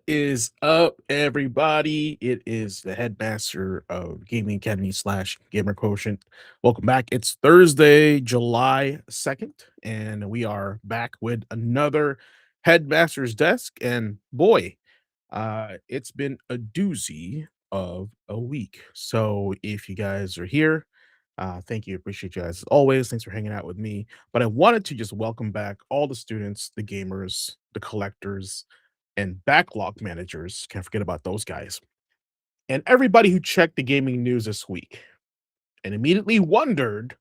is up, everybody? It is the headmaster of Gaming Academy slash Gamer Quotient. Welcome back. It's Thursday, July 2nd, and we are back with another headmaster's desk. And boy, it's been a doozy of a week. So if you guys are here, thank you. Appreciate you guys as always. Thanks for hanging out with me. But I wanted to just welcome back all the students, the gamers, the collectors, and backlog managers. Can't forget about those guys. And everybody who checked the gaming news this week and immediately wondered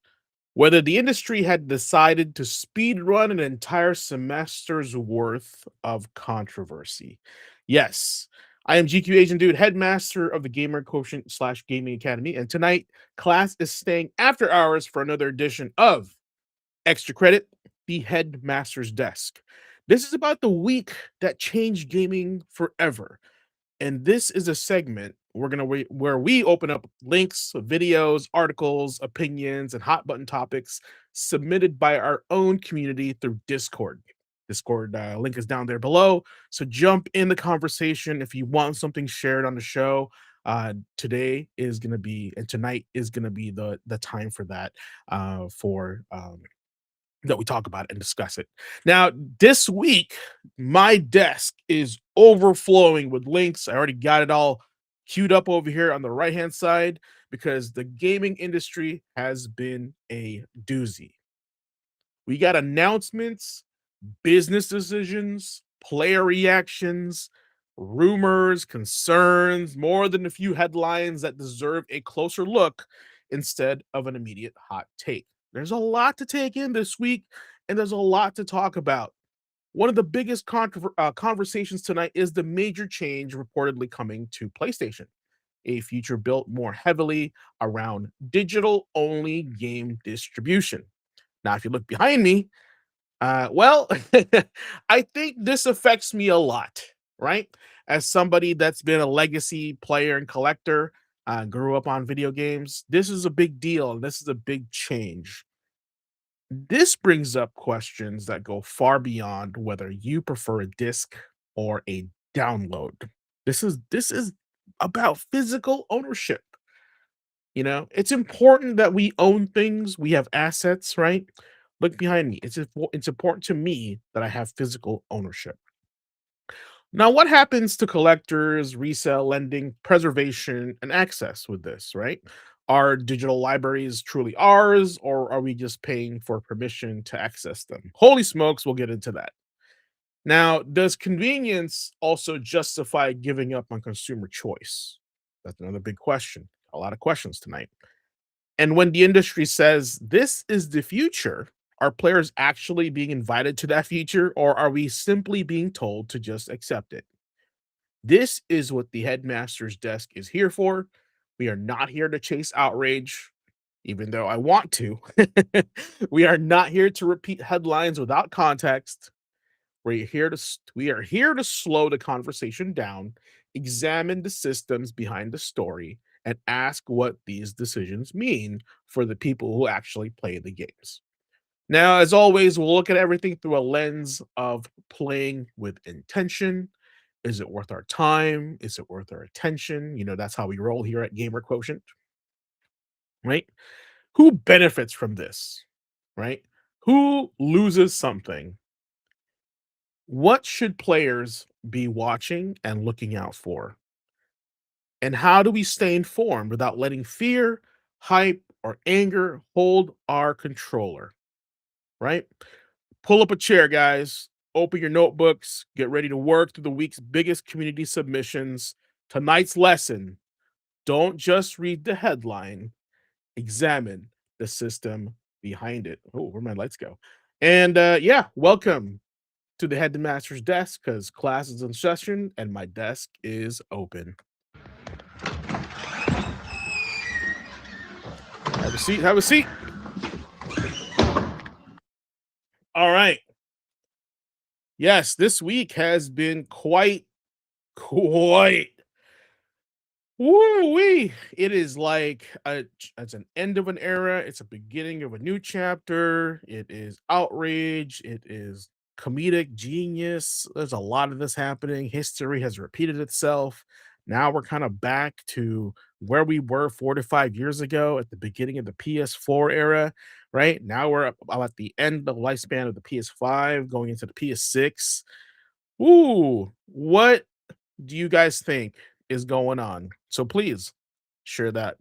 whether the industry had decided to speed run an entire semester's worth of controversy. Yes, I am GQ Agent Dude, headmaster of the Gamer Quotient slash Gaming Academy, and tonight class is staying after hours for another edition of Extra Credit, the Headmaster's Desk. This is about the week that changed gaming forever. And this is a segment where we open up links, videos, articles, opinions, and hot button topics submitted by our own community through Discord. Discord link is down there below. So jump in the conversation if you want something shared on the show. Today is gonna be and tonight is gonna be the time for that. For that we talk about it and discuss it. Now, this week, my desk is overflowing with links. I already got it all queued up over here on the right hand side because the gaming industry has been a doozy. We got announcements, business decisions, player reactions, rumors, concerns, more than a few headlines that deserve a closer look instead of an immediate hot take. There's a lot to take in this week, and there's a lot to talk about. One of the biggest conversations tonight is the major change reportedly coming to PlayStation, a future built more heavily around digital only game distribution. Now, if you look behind me, well, I think this affects me a lot, right? As somebody that's been a legacy player and collector, grew up on video games, this is a big deal. And this is a big change. This brings up questions that go far beyond whether you prefer a disc or a download. This is about physical ownership. It's important that we own things, we have assets, right? Look behind me. It's important to me that I have physical ownership. Now, what happens to collectors, resale, lending, preservation, and access with this, right? Are digital libraries truly ours, or are we just paying for permission to access them? Holy smokes, we'll get into that. Now, does convenience also justify giving up on consumer choice? That's another big question. A lot of questions tonight. And when the industry says this is the future, are players actually being invited to that future, or are we simply being told to just accept it? This is what the headmaster's desk is here for. We are not here to chase outrage, even though I want to. We are not here to repeat headlines without context. We are here to slow the conversation down, examine the systems behind the story, and ask what these decisions mean for the people who actually play the games. Now, as always, we'll look at everything through a lens of playing with intention. Is it worth our time? Is it worth our attention? That's how we roll here at Gamer Quotient, right? Who benefits from this, right? Who loses something? What should players be watching and looking out for? And how do we stay informed without letting fear, hype, or anger hold our controller, right? Pull up a chair, guys. Open your notebooks. Get ready to work through the week's biggest community submissions. Tonight's lesson: don't just read the headline, examine the system behind it. Oh, where'd my lights go? And yeah, welcome to the headmaster's desk because class is in session and my desk is open. Have a seat. Have a seat. All right. Yes, this week has been quite. Woo-wee. It is like it's an end of an era. It's a beginning of a new chapter. It is outrage. It is comedic genius. There's a lot of this happening. History has repeated itself. Now we're kind of back to where we were 4 to 5 years ago at the beginning of the PS4 era, right? Now we're at the end of the lifespan of the PS5, going into the PS6. Ooh, what do you guys think is going on? So please share that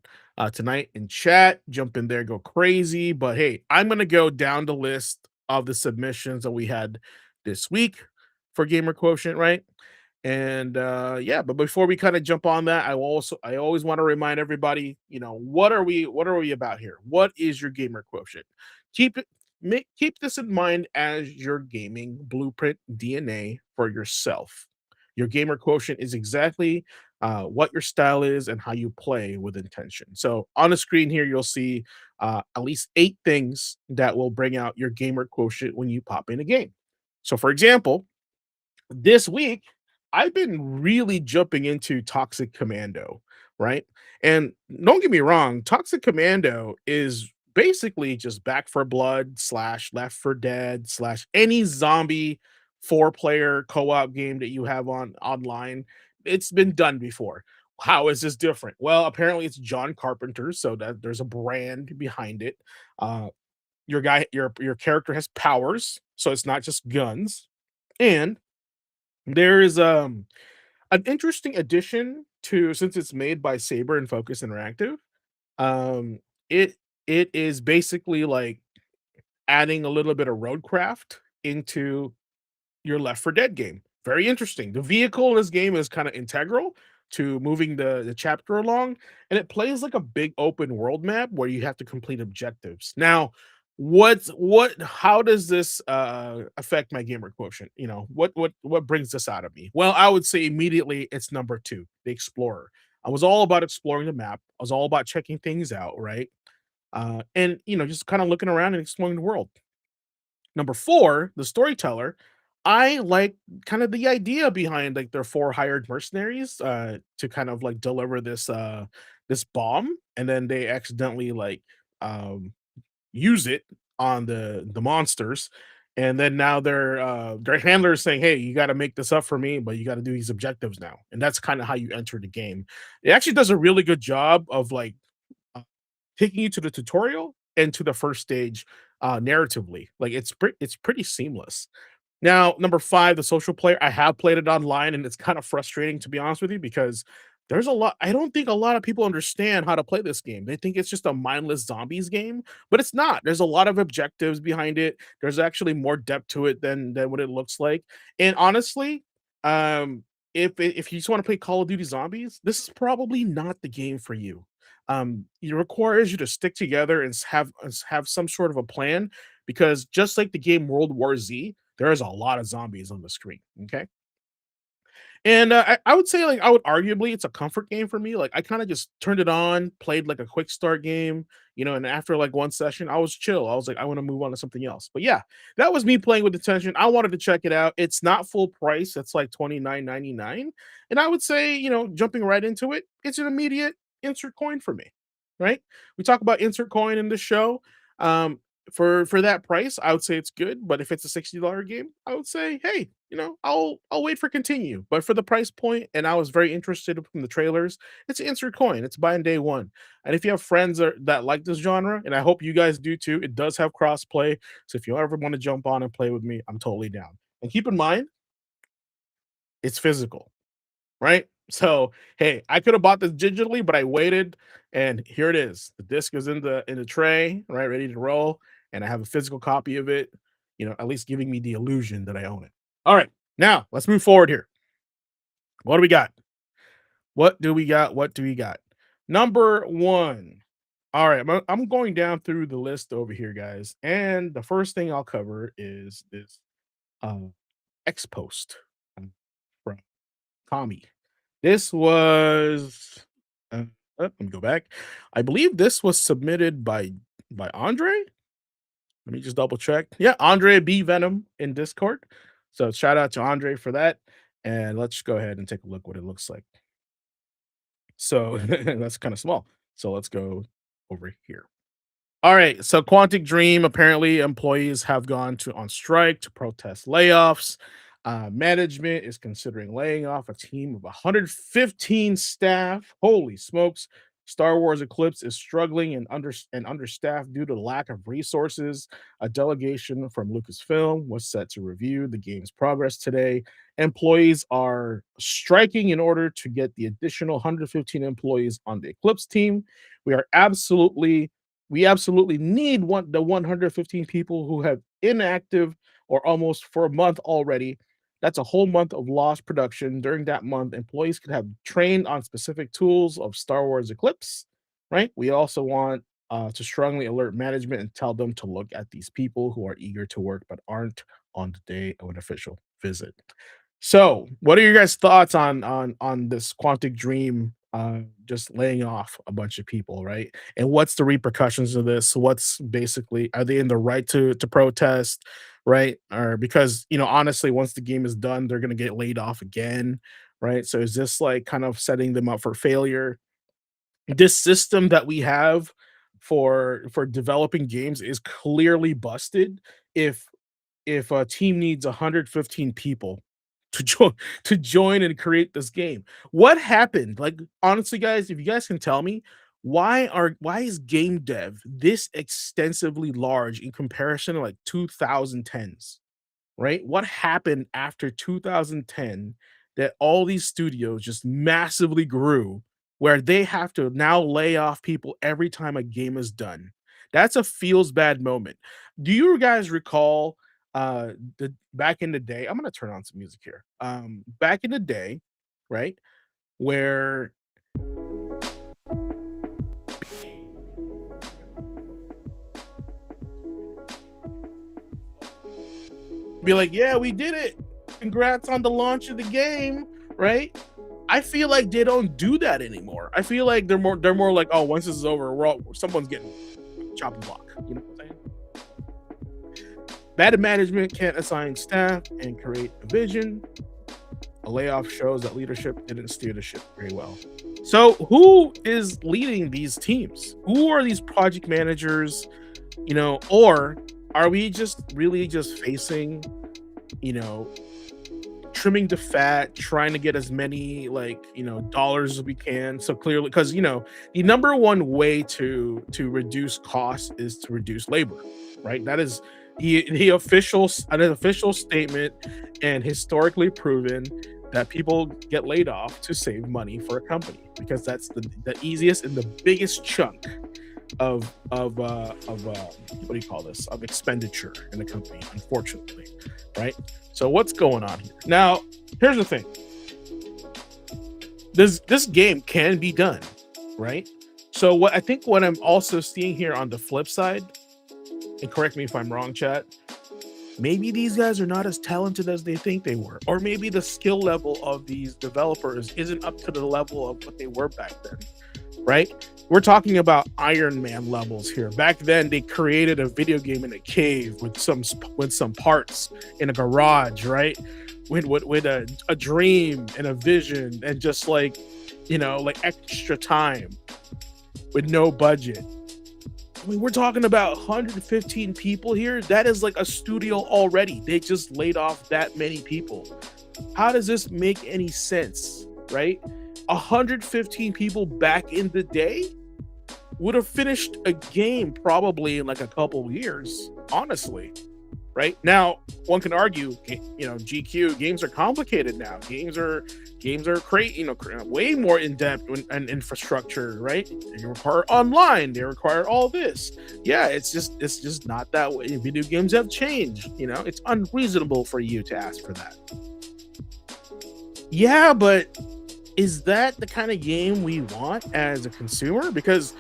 tonight in chat. Jump in there, go crazy. But hey, I'm gonna go down the list of the submissions that we had this week for Gamer Quotient, right? And yeah, but before we kind of jump on that, I always want to remind everybody, what are we about here? What is your gamer quotient? Keep it keep this in mind as your gaming blueprint DNA for yourself. Your gamer quotient is exactly what your style is and how you play with intention. So on the screen here, you'll see at least 8 things that will bring out your gamer quotient when you pop in a game. So, for example, this week I've been really jumping into Toxic Commando, right? And don't get me wrong, Toxic Commando is basically just Back for Blood slash Left for Dead slash any zombie 4 player co-op game that you have on online. It's been done before. How is this different? Well, apparently it's John Carpenter, so that there's a brand behind it. Uh, your character has powers, so it's not just guns. And there is an interesting addition to, since it's made by Saber and Focus Interactive. Um it it is basically like adding a little bit of roadcraft into your Left 4 Dead game. Very interesting. The vehicle in this game is kind of integral to moving the chapter along, and it plays like a big open world map where you have to complete objectives. Now, what how does this affect my gamer quotient? What brings this out of me? Well, I would say immediately it's number 2, the explorer. I was all about exploring the map. I was all about checking things out, right? And just kind of looking around and exploring the world. Number 4, the storyteller. I like kind of the idea behind, like, their 4 hired mercenaries, to kind of, like, deliver this bomb, and then they accidentally, like, um, use it on the monsters, and then now their handler is saying, "Hey, you gotta make this up for me, but you gotta do these objectives now," and that's kinda how you enter the game. It actually does a really good job of, like, uh, taking you to the tutorial and to the first stage, narratively. Like, it's pretty seamless. Now, number 5, the social player. I have played it online, and it's kind of frustrating, to be honest with you, because there's a lot I don't think a lot of people understand how to play this game. They think it's just a mindless zombies game, but it's not. There's a lot of objectives behind it. There's actually more depth to it than what it looks like. And honestly, um, if you just wanna play Call of Duty Zombies, this is probably not the game for you. It requires you to stick together and have some sort of a plan, because just like the game World War Z, there is a lot of zombies on the screen. Okay. And I would say, like, I would arguably it's a comfort game for me. Like, I kind of just turned it on, played like a quick start game, and after like one session, I was chill. I was like, I want to move on to something else. But yeah, that was me playing with intention. I wanted to check it out. It's not full price. It's like 29.99, and I would say, jumping right into it, it's an immediate insert coin for me. Right? We talk about insert coin in the show. Um, for that price, I would say it's good. But if it's a $60 game, I would say, hey, I'll wait for continue. But for the price point, and I was very interested from the trailers, it's insert coin. It's buying day one. And if you have friends that like this genre, and I hope you guys do too, it does have cross play. So if you ever want to jump on and play with me, I'm totally down. And keep in mind, it's physical, right? So hey, I could have bought this digitally, but I waited, and here it is. The disc is in the tray, right, ready to roll, and I have a physical copy of it. At least giving me the illusion that I own it. All right, now let's move forward here. What do we got? What do we got? What do we got? Number one. All right, I'm going down through the list over here, guys, and the first thing I'll cover is this X post from Tommy. This was let me go back. I believe this was submitted by Andre. Let me just double check. Yeah, Andre B Venom in Discord. So shout out to Andre for that. And let's go ahead and take a look what it looks like. So that's kind of small. So let's go over here. All right, so Quantic Dream, apparently employees have gone to on strike to protest layoffs. Management is considering laying off a team of 115 staff. Holy smokes. Star Wars Eclipse is struggling and understaffed due to lack of resources. A delegation from Lucasfilm was set to review the game's progress today. Employees are striking in order to get the additional 115 employees on the Eclipse team. We are absolutely we absolutely need the 115 people who have inactive or almost for a month already. That's a whole month of lost production. During that month, employees could have trained on specific tools of Star Wars Eclipse, right? We also want to strongly alert management and tell them to look at these people who are eager to work but aren't on the day of an official visit. So, what are your guys' thoughts on this Quantic Dream just laying off a bunch of people, right? And what's the repercussions of this? What's basically are they in the right to protest, right? Or because honestly, once the game is done, they're gonna get laid off again, right? So is this like kind of setting them up for failure? This system that we have for developing games is clearly busted if a team needs 115 people to join and create this game. What happened? Like honestly, guys, if you guys can tell me why is game dev this extensively large in comparison to like 2010s? Right? What happened after 2010 that all these studios just massively grew where they have to now lay off people every time a game is done? That's a feels bad moment. Do you guys recall the back in the day? I'm gonna turn on some music here. Back in the day, right? Where be like, yeah, we did it. Congrats on the launch of the game, right? I feel like they don't do that anymore. I feel like they're more like, oh, once this is over, someone's getting chop and block. You know what I'm saying? Bad management can't assign staff and create a vision. A layoff shows that leadership didn't steer the ship very well. So, who is leading these teams? Who are these project managers? Or are we just really just facing, you know, trimming the fat, trying to get as many dollars as we can. So clearly, because the number one way to reduce costs is to reduce labor, right? That is the official an official statement and historically proven that people get laid off to save money for a company because that's the easiest and the biggest chunk of what do you call this, of expenditure in the company, unfortunately, right? So what's going on here now? Here's the thing: this game can be done, right? So what I'm also seeing here on the flip side, and correct me if I'm wrong, chat, maybe these guys are not as talented as they think they were, or maybe the skill level of these developers isn't up to the level of what they were back then, right? We're talking about Iron Man levels here. Back then, they created a video game in a cave with some parts in a garage, right? With a dream and a vision and just like extra time with no budget. I mean, we're talking about 115 people here. That is like a studio already. They just laid off that many people. How does this make any sense, right? 115 people back in the day would have finished a game probably in like a couple years, honestly. Right now, one can argue, GQ games are complicated now. Games are way more in depth and infrastructure, right? They require online. They require all this. Yeah, it's just not that way. Video games have changed. It's unreasonable for you to ask for that. Yeah, but is that the kind of game we want as a consumer? Because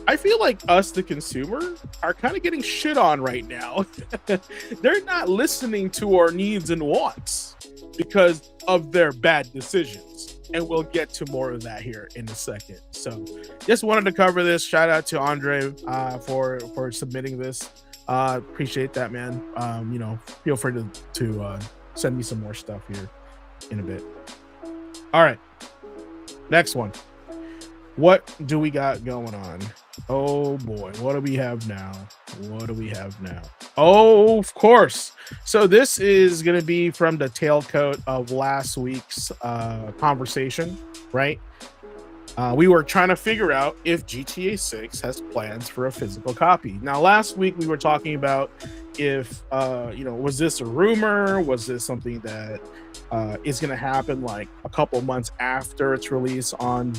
I feel like us, the consumer, are kind of getting shit on right now. They're not listening to our needs and wants because of their bad decisions. And we'll get to more of that here in a second. So just wanted to cover this. Shout out to Andre for submitting this. Appreciate that, man. Feel free to send me some more stuff here in a bit. All right. Next one. What do we got going on? Oh boy, what do we have now? What do we have now? Oh, of course. So this is going to be from the tailcoat of last week's conversation, right? We were trying to figure out if GTA 6 has plans for a physical copy. Now, last week we were talking about if, was this a rumor? Was this something that is going to happen like a couple months after its release on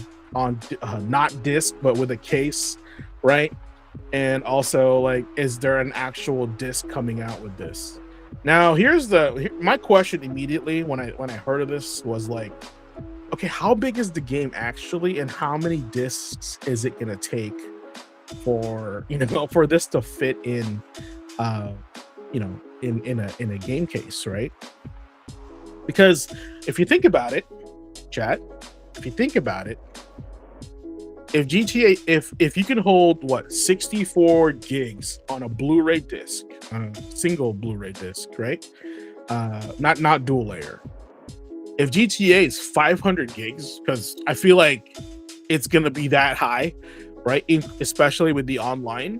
not disc but with a case, right? And also, like, is there an actual disc coming out with this? Now, my question immediately when I heard of this was like, okay, how big is the game actually, and how many discs is it gonna take for for this to fit in, uh, in a game case, right? Because if you think about it, chat, if you think about it, if GTA, if you can hold what 64 gigs on a Blu-ray disc, on a single Blu-ray disc, right? Not dual layer. If GTA is 500 gigs, because I feel like it's gonna be that high, right? Especially with the online,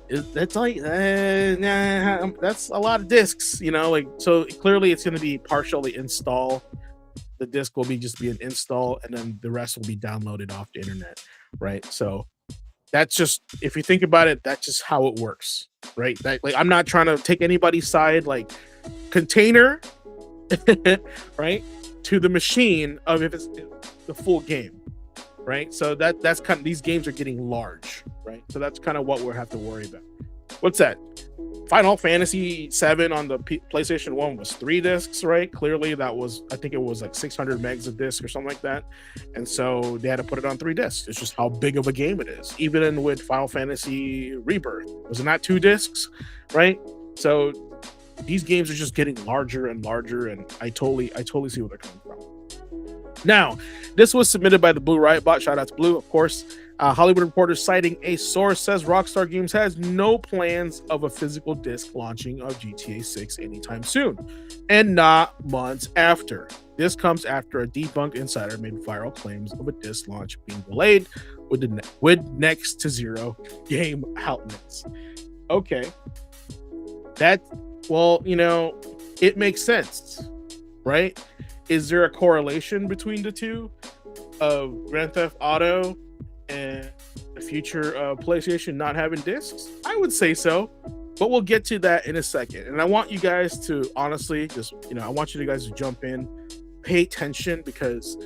that's like that's a lot of discs, like, so clearly it's gonna be partially install. The disc will be an install, and then the rest will be downloaded off the internet, right? So that's just, if you think about it, that's just how it works, right? Like, I'm not trying to take anybody's side, like, container right, to the machine of if it's the full game, right? So that's kind of, these games are getting large, right? So that's kind of what we'll have to worry about. What's that? Final Fantasy 7 on the PlayStation 1 was 3 discs, right? Clearly that was, I think it was like 600 megs a disc or something like that. And so they had to put it on 3 discs. It's just how big of a game it is. Even with Final Fantasy Rebirth, was it not 2 discs, right? So these games are just getting larger and larger, and I totally see where they're coming from. Now, this was submitted by the Blue Riot Bot. Shout out to Blue, of course. Hollywood Reporter, citing a source, says Rockstar Games has no plans of a physical disc launching of GTA 6 anytime soon, and not months after. This comes after a debunked insider made viral claims of a disc launch being delayed with next to zero game outlets. Okay. Well, it makes sense, right? Is there a correlation between the two of Grand Theft Auto and the future of PlayStation not having discs? I would say so, but we'll get to that in a second. And I want you guys to honestly just, I want you guys to jump in, pay attention, because,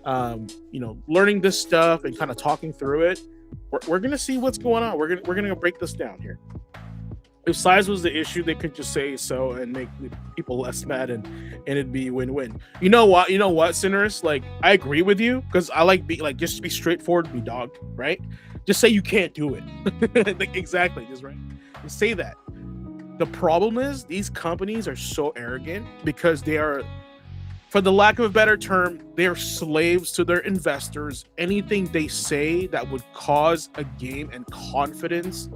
learning this stuff and kind of talking through it, we're going to see what's going on. We're going to break this down here. If size was the issue, they could just say so and make people less mad, and it'd be win-win. You know what, sinners? Like, I agree with you, because I like just be straightforward, be dog, right? Just say you can't do it. Like, exactly, just right. Just say that. The problem is these companies are so arrogant because they are, for the lack of a better term, they're slaves to their investors. Anything they say that would cause a game and confidence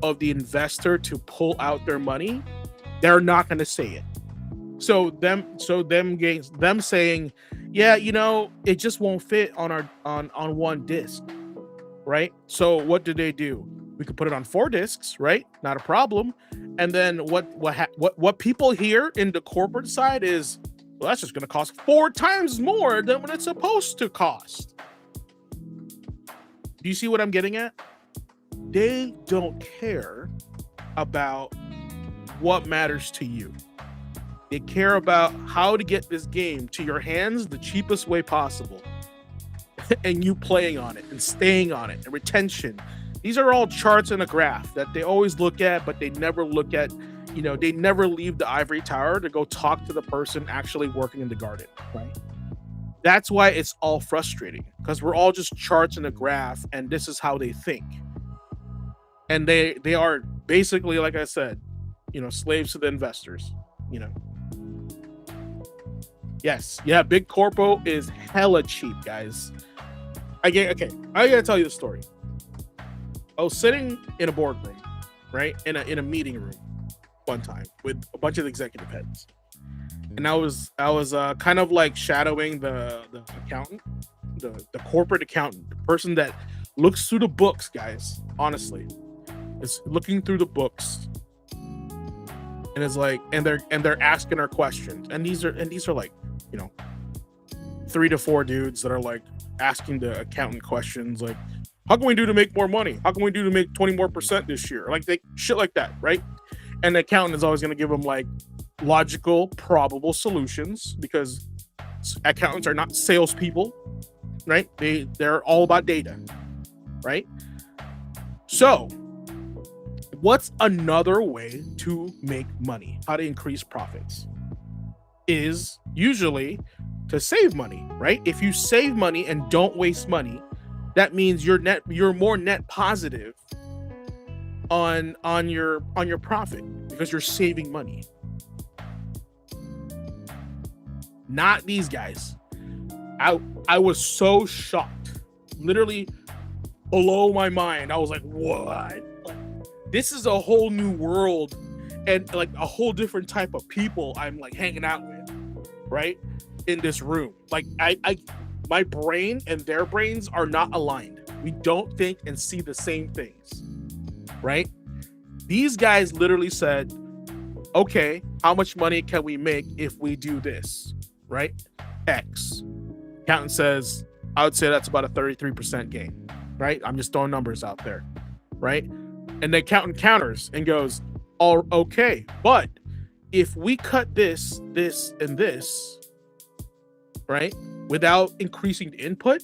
of the investor to pull out their money, they're not going to say it. So them saying, yeah, it just won't fit on one disc, right? So what do? We could put it on 4 discs, right? Not a problem. And then what people hear in the corporate side is, well, that's just going to cost 4 times more than what it's supposed to cost. Do you see what I'm getting at? They don't care about what matters to you. They care about how to get this game to your hands the cheapest way possible. And you playing on it and staying on it and retention. These are all charts in a graph that they always look at, but they never look at, they never leave the ivory tower to go talk to the person actually working in the garden, right? That's why it's all frustrating, because we're all just charts in a graph, and this is how they think. And they are basically, like I said, slaves to the investors, Yes, yeah, Big Corpo is hella cheap, guys. I gotta tell you the story. I was sitting in a boardroom, right, in a meeting room one time with a bunch of executive heads, and I was kind of like shadowing the accountant, the corporate accountant, the person that looks through the books, guys, honestly, is looking through the books and is like, and they're asking her questions, and these are like, you know, 3 to 4 dudes that are like asking the accountant questions like, how can we do to make more money? How can we do to make 20% more this year? Like they shit like that, right? And the accountant is always going to give them like logical, probable solutions, because accountants are not salespeople, right? They're all about data, right? So, what's another way to make money? How to increase profits is usually to save money, right? If you save money and don't waste money, that means you're more net positive on your profit because you're saving money. Not these guys. I was so shocked, literally below my mind. I was like, what? This is a whole new world and like a whole different type of people I'm like hanging out with, right? In this room. Like my brain and their brains are not aligned. We don't think and see the same things, right? These guys literally said, okay, how much money can we make if we do this, right? X. Accountant says, I would say that's about a 33% gain, right? I'm just throwing numbers out there, right? And the accountant counters and goes, oh, okay, but if we cut this, this, and this, right, without increasing the input,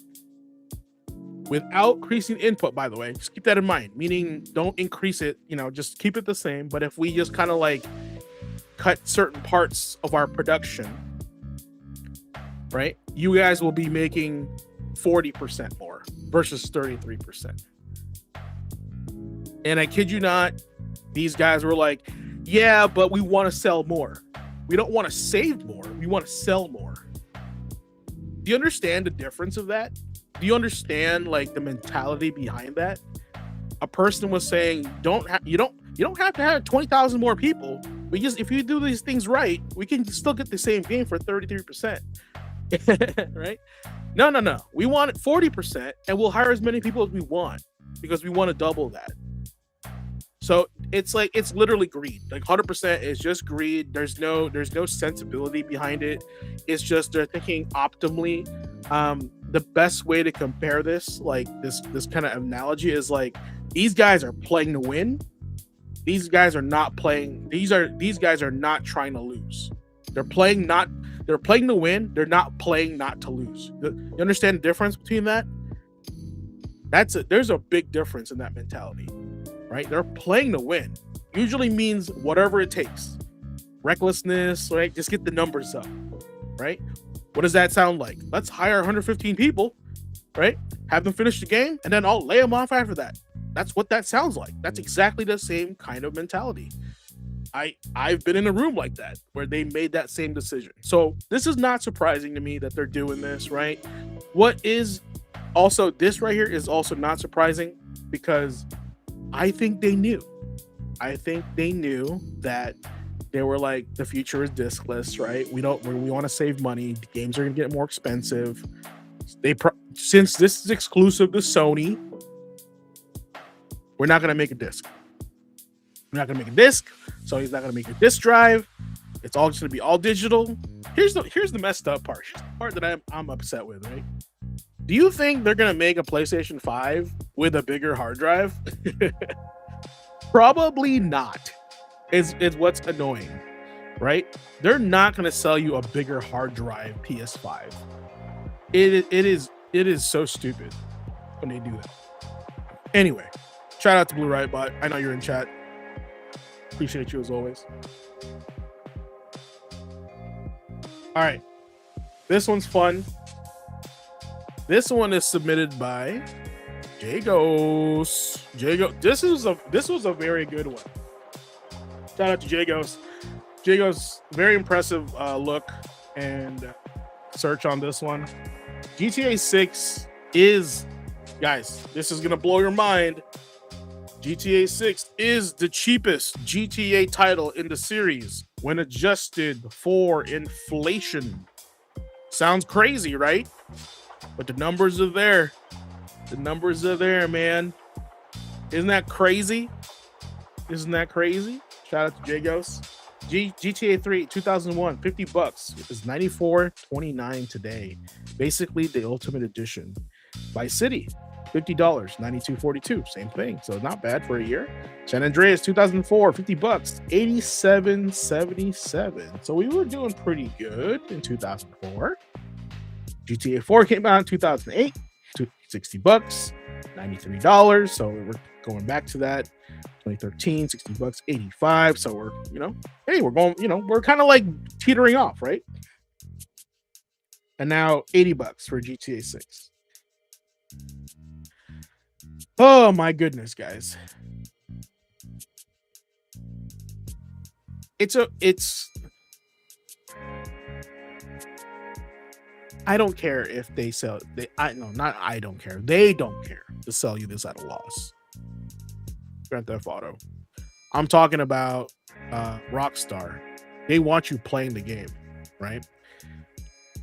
by the way, just keep that in mind, meaning don't increase it, you know, just keep it the same. But if we just kind of like cut certain parts of our production, right, you guys will be making 40% more versus 33%. And I kid you not, these guys were like, yeah, but we want to sell more. We don't want to save more. We want to sell more. Do you understand the difference of that? Do you understand like the mentality behind that? A person was saying, you don't have to have 20,000 more people. If you do these things right, we can still get the same game for 33%. Right? No. We want it 40% and we'll hire as many people as we want because we want to double that. So it's like, it's literally greed. Like 100% is just greed. There's no sensibility behind it. It's just they're thinking optimally. The best way to compare this, like this kind of analogy, is like these guys are playing to win. These guys are not playing. These guys are not trying to lose. They're playing to win. They're not playing not to lose. You understand the difference between that? There's a big difference in that mentality. Right? They're playing to win. Usually means whatever it takes. Recklessness, right? Just get the numbers up, right? What does that sound like? Let's hire 115 people, right? Have them finish the game, and then I'll lay them off after that. That's what that sounds like. That's exactly the same kind of mentality. I've been in a room like that where they made that same decision. So this is not surprising to me that they're doing this, right? What is also, this right here is also not surprising because I think they knew that they were like, the future is diskless, right? We want to save money. The games are going to get more expensive. Since this is exclusive to Sony, we're not going to make a disc. Sony's not going to make a disc drive. It's all just going to be all digital. Here's the messed up part. Here's the part that I'm upset with, right? Do you think they're going to make a PlayStation 5 with a bigger hard drive? Probably not. Is what's annoying, right? They're not going to sell you a bigger hard drive PS5. It is so stupid when they do that. Anyway, shout out to Blue Right Bot. I know you're in chat. Appreciate you as always. All right, this one's fun. This one is submitted by Jagos. This was a very good one. Shout out to Jagos. Jagos, very impressive look and search on this one. GTA 6 is, guys, this is gonna blow your mind. GTA 6 is the cheapest GTA title in the series when adjusted for inflation. Sounds crazy, right? But the numbers are there. The numbers are there, man. Isn't that crazy? Isn't that crazy? Shout out to Jagos. GTA 3 2001 $50. It was 94.29 today. Basically the ultimate edition. Vice City $50 92.42, same thing, so not bad for a year. San Andreas 2004 $50 87.77, so we were doing pretty good in 2004. GTA 4 came out in 2008 $60 $93, so we're going back to that. 2013 $60 85, so we're hey, we're going, we're kind of like teetering off, right? And now $80 for GTA 6. Oh my goodness, guys. It's I don't care if they sell I don't care. They don't care to sell you this at a loss. Grand Theft Auto. I'm talking about Rockstar. They want you playing the game, right?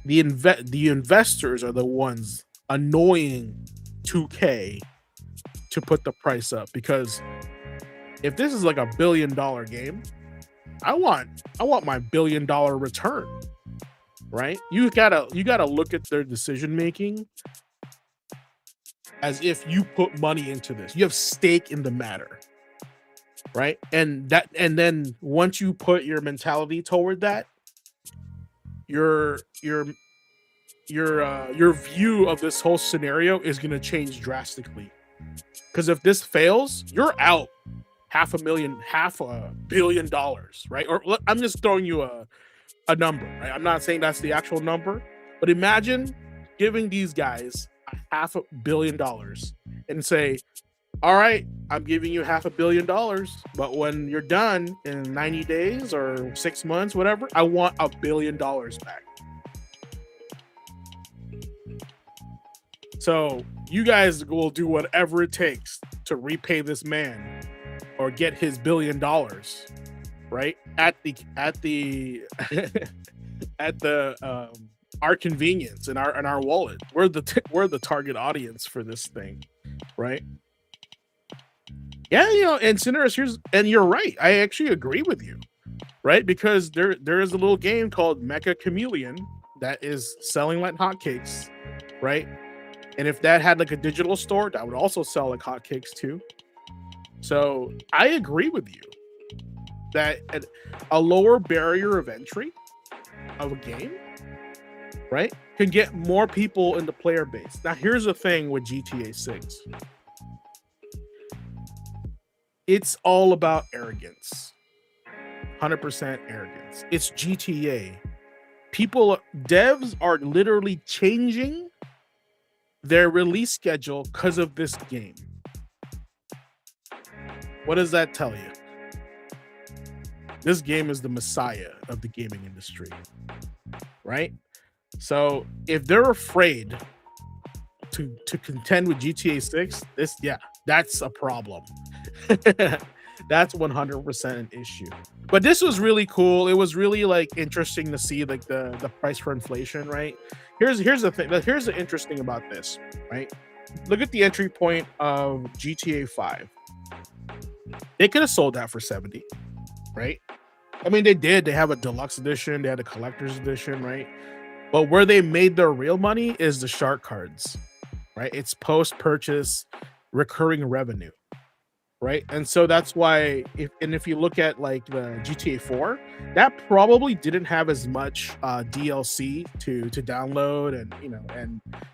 The investors are the ones annoying 2K to put the price up, because if this is like $1 billion game, I want my $1 billion return, right? You gotta look at their decision making as if you put money into this. You have stake in the matter, right? And then once you put your mentality toward that, your view of this whole scenario is going to change drastically. Because if this fails, you're out $500 million, right? Or I'm just throwing you a number, right? I'm not saying that's the actual number, but imagine giving these guys $500 million and say, all right, I'm giving you $500 million, but when you're done in 90 days or 6 months, whatever, I want $1 billion back. So you guys will do whatever it takes to repay this man or get his $1 billion, right? At the our convenience and our wallet. We're the target audience for this thing, right? Yeah, and Cineris, and you're right. I actually agree with you, right? Because there is a little game called Mecha Chameleon that is selling like hotcakes, right? And if that had like a digital store, that would also sell like hotcakes too. So I agree with you that a lower barrier of entry of a game, right, can get more people in the player base. Now, here's the thing with GTA 6. It's all about arrogance. 100% arrogance. It's GTA. Devs are literally changing their release schedule because of this game. What does that tell you? This game is the messiah of the gaming industry, right? So if they're afraid to contend with GTA 6, that's a problem. That's 100% an issue. But this was really cool. It was really like interesting to see like the price for inflation, right? Here's the thing. Here's the interesting about this, right? Look at the entry point of GTA 5. They could have sold that for 70, right? I mean, they did. They have a deluxe edition. They had a collector's edition, right? But where they made their real money is the shark cards, right? It's post-purchase recurring revenue, right? And so that's why, if you look at like the GTA 4, that probably didn't have as much DLC to download and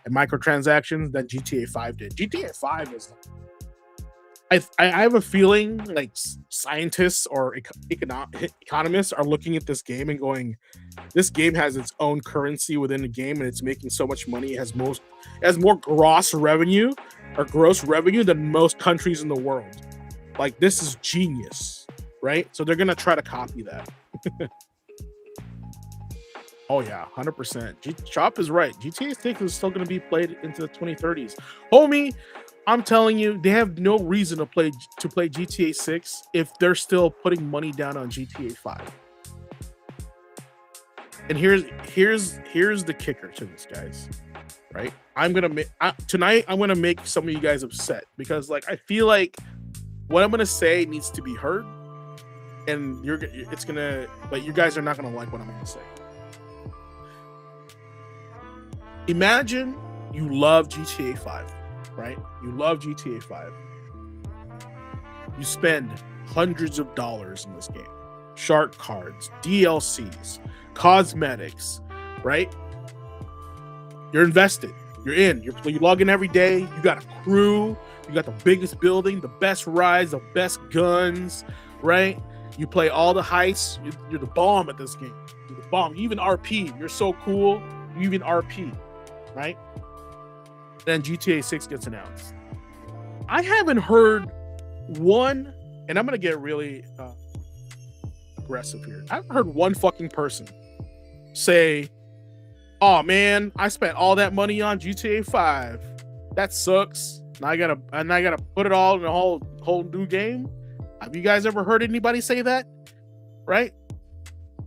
microtransactions that GTA 5 did. GTA 5 is I have a feeling like scientists or economists are looking at this game and going, this game has its own currency within the game and it's making so much money. It has more gross revenue than most countries in the world. Like, this is genius, right? So they're going to try to copy that. Oh yeah, 100%. Chop is right. GTA 6 is still going to be played into the 2030s. Homie, I'm telling you, they have no reason to play GTA 6 if they're still putting money down on GTA 5. And here's the kicker to this, guys. Right? tonight I'm gonna make some of you guys upset because like I feel like what I'm gonna say needs to be heard, and but you guys are not gonna like what I'm gonna say. Imagine you love GTA 5, right? You love GTA 5. You spend hundreds of dollars in this game. Shark cards, DLCs, cosmetics, right? You're invested. You're in. You log in every day. You got a crew. You got the biggest building, the best rides, the best guns, right? You play all the heists. You're the bomb at this game. You're the bomb. You even RP. You're so cool. You even RP, right? Then GTA 6 gets announced. I haven't heard one, and I'm going to get really aggressive here. I haven't heard one fucking person say, oh man, I spent all that money on GTA 5. That sucks. Now I gotta put it all in a whole new game. Have you guys ever heard anybody say that? Right?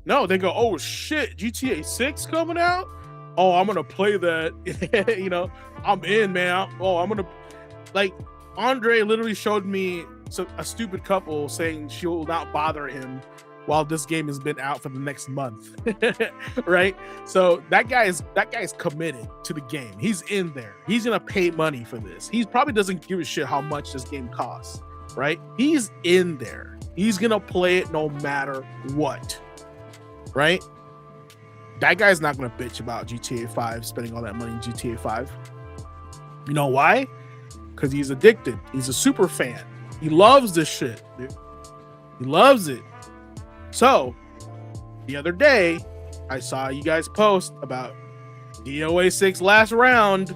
No, they go, oh shit, GTA 6 coming out? Oh, I'm gonna play that. You know, I'm in, man. I'm gonna, like, Andre literally showed me a stupid couple saying she will not bother him while this game has been out for the next month. Right? So that guy's committed to the game. He's in there. He's gonna pay money for this. He probably doesn't give a shit how much this game costs, right? He's in there. He's gonna play it no matter what, right? That guy's not gonna bitch about GTA 5 spending all that money in GTA 5. You know why? Because he's addicted. He's a super fan. He loves this shit, dude. He loves it. So, the other day, I saw you guys post about DOA 6 last round,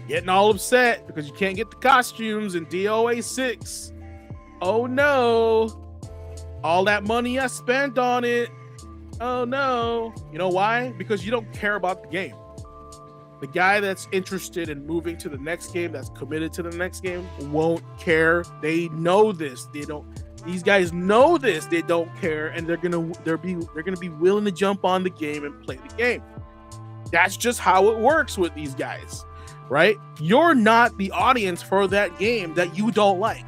getting all upset because you can't get the costumes in DOA 6. Oh no. All that money I spent on it. Oh no. You know why? Because you don't care about the game. The guy that's interested in moving to the next game, that's committed to the next game, won't care. They know this. These guys know this. They don't care, and they're gonna be willing to jump on the game and play the game. That's just how it works with these guys, right? You're not the audience for that game that you don't like.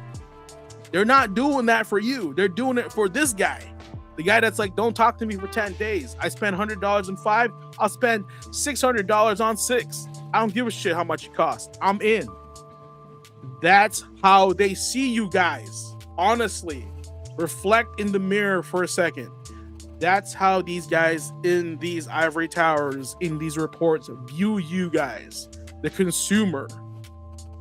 They're not doing that for you. They're doing it for this guy. The guy that's like, don't talk to me for 10 days. I spent $100 on 5. I'll spend $600 on 6. I don't give a shit how much it costs. I'm in. That's how they see you guys. Honestly, reflect in the mirror for a second. That's how these guys in these ivory towers, in these reports, view you guys, the consumer,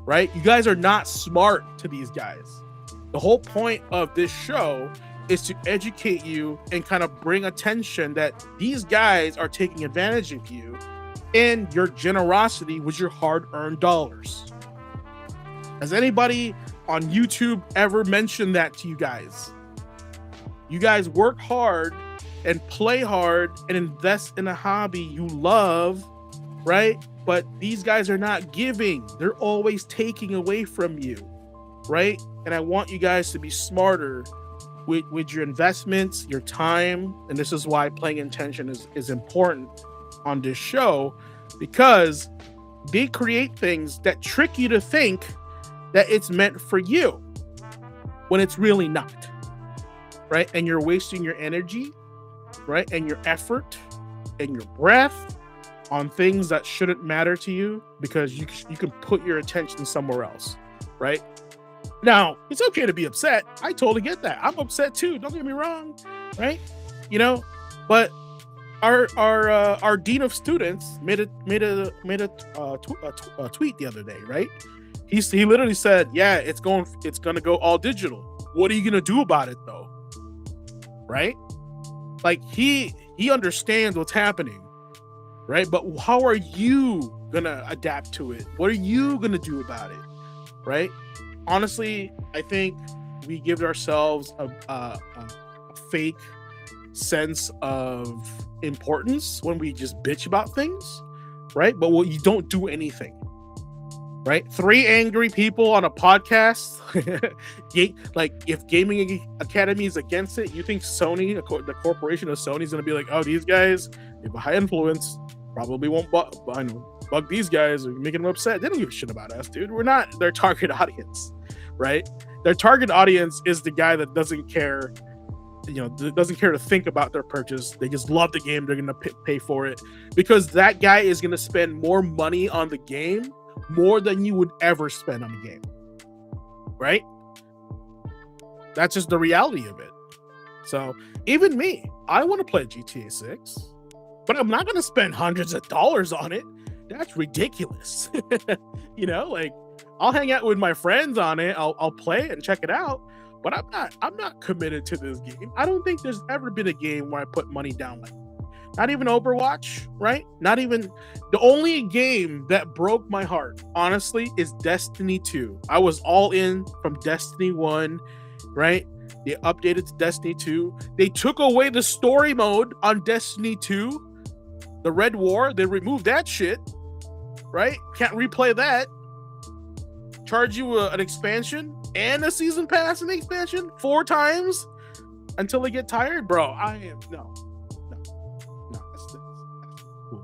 right? You guys are not smart to these guys. The whole point of this show is to educate you and kind of bring attention that these guys are taking advantage of you and your generosity with your hard-earned dollars. Has anybody on YouTube ever mentioned that to you guys? You guys work hard and play hard and invest in a hobby you love, right? But these guys are not giving. They're always taking away from you, right? And I want you guys to be smarter with your investments, your time. And this is why playing intention is important on this show, because they create things that trick you to think that it's meant for you when it's really not, right? And you're wasting your energy, right? And your effort and your breath on things that shouldn't matter to you because you can put your attention somewhere else, right? Now, it's okay to be upset. I totally get that. I'm upset too. Don't get me wrong, right? You know, but our dean of students made a tweet the other day, right? He literally said, "Yeah, it's gonna go all digital. What are you gonna do about it, though?" Right? Like he understands what's happening, right? But how are you gonna adapt to it? What are you gonna do about it, right? Honestly, I think we give ourselves a fake sense of importance when we just bitch about things, right? But you don't do anything, right? 3 angry people on a podcast. Like, if Gaming Academy is against it, you think Sony, the corporation of Sony, is going to be like, oh, these guys, they have a high influence, probably won't budge fuck these guys, are making them upset. They don't give a shit about us, dude. We're not their target audience, right? Their target audience is the guy that doesn't care, doesn't care to think about their purchase. They just love the game. They're gonna pay for it because that guy is gonna spend more money on the game, more than you would ever spend on the game, right? That's just the reality of it. So even me, I want to play GTA 6, but I'm not going to spend hundreds of dollars on it. That's ridiculous. Like I'll hang out with my friends on it. I'll play it and check it out, but I'm not committed to this game. I don't think there's ever been a game where I put money down like that. Not even Overwatch, right? Not even the only game that broke my heart, honestly, is Destiny 2. I was all in from Destiny 1, right? They updated to Destiny 2. They took away the story mode on Destiny 2. The Red War, they removed that shit, right? Can't replay that. Charge you an expansion and a season pass and expansion 4 times until they get tired, bro. No. That's cool.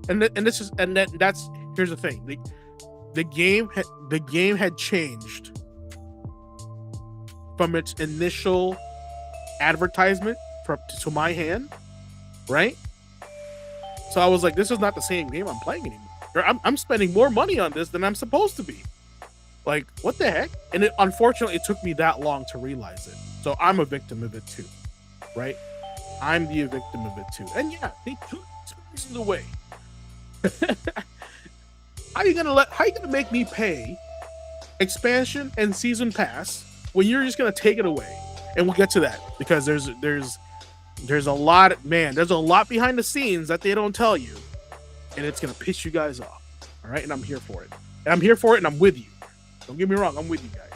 Here's the thing. The game had changed from its initial advertisement to my hand, right? So I was like, this is not the same game I'm playing anymore. I'm spending more money on this than I'm supposed to be. Like, what the heck? And unfortunately, it took me that long to realize it. So I'm a victim of it too, right? I'm the victim of it too. And yeah, they took it away. How you gonna make me pay expansion and season pass when you're just gonna take it away? And we'll get to that because there's a lot, man. There's a lot behind the scenes that they don't tell you, and it's gonna piss you guys off. All right, and I'm here for it. And I'm with you. Don't get me wrong, I'm with you guys.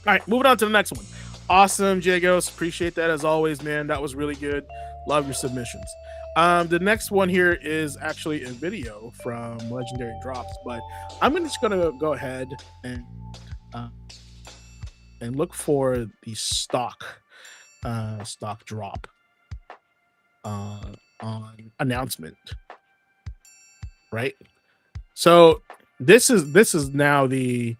All right, moving on to the next one. Awesome, Jagos. Appreciate that as always, man. That was really good. Love your submissions. The next one here is actually a video from Legendary Drops, but I'm just gonna go ahead and look for the stock drop on announcement, right? So this is now this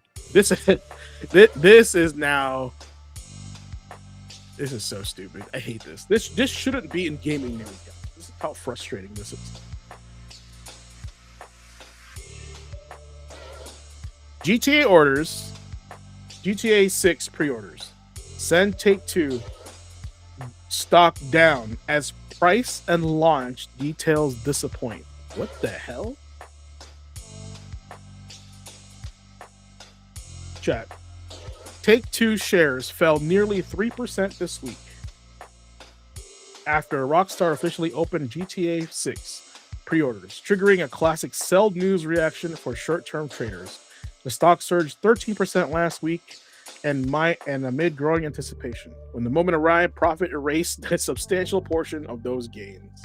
is so stupid. I hate this. This shouldn't be in gaming news, guys. This is how frustrating this is. GTA 6 pre-orders. Send Take-Two stock down as price and launch details disappoint. What the hell? Chat. Take-Two shares fell nearly 3% this week after Rockstar officially opened GTA 6 pre-orders, triggering a classic sell news reaction for short-term traders. The stock surged 13% last week and amid growing anticipation. When the moment arrived, profit erased a substantial portion of those gains.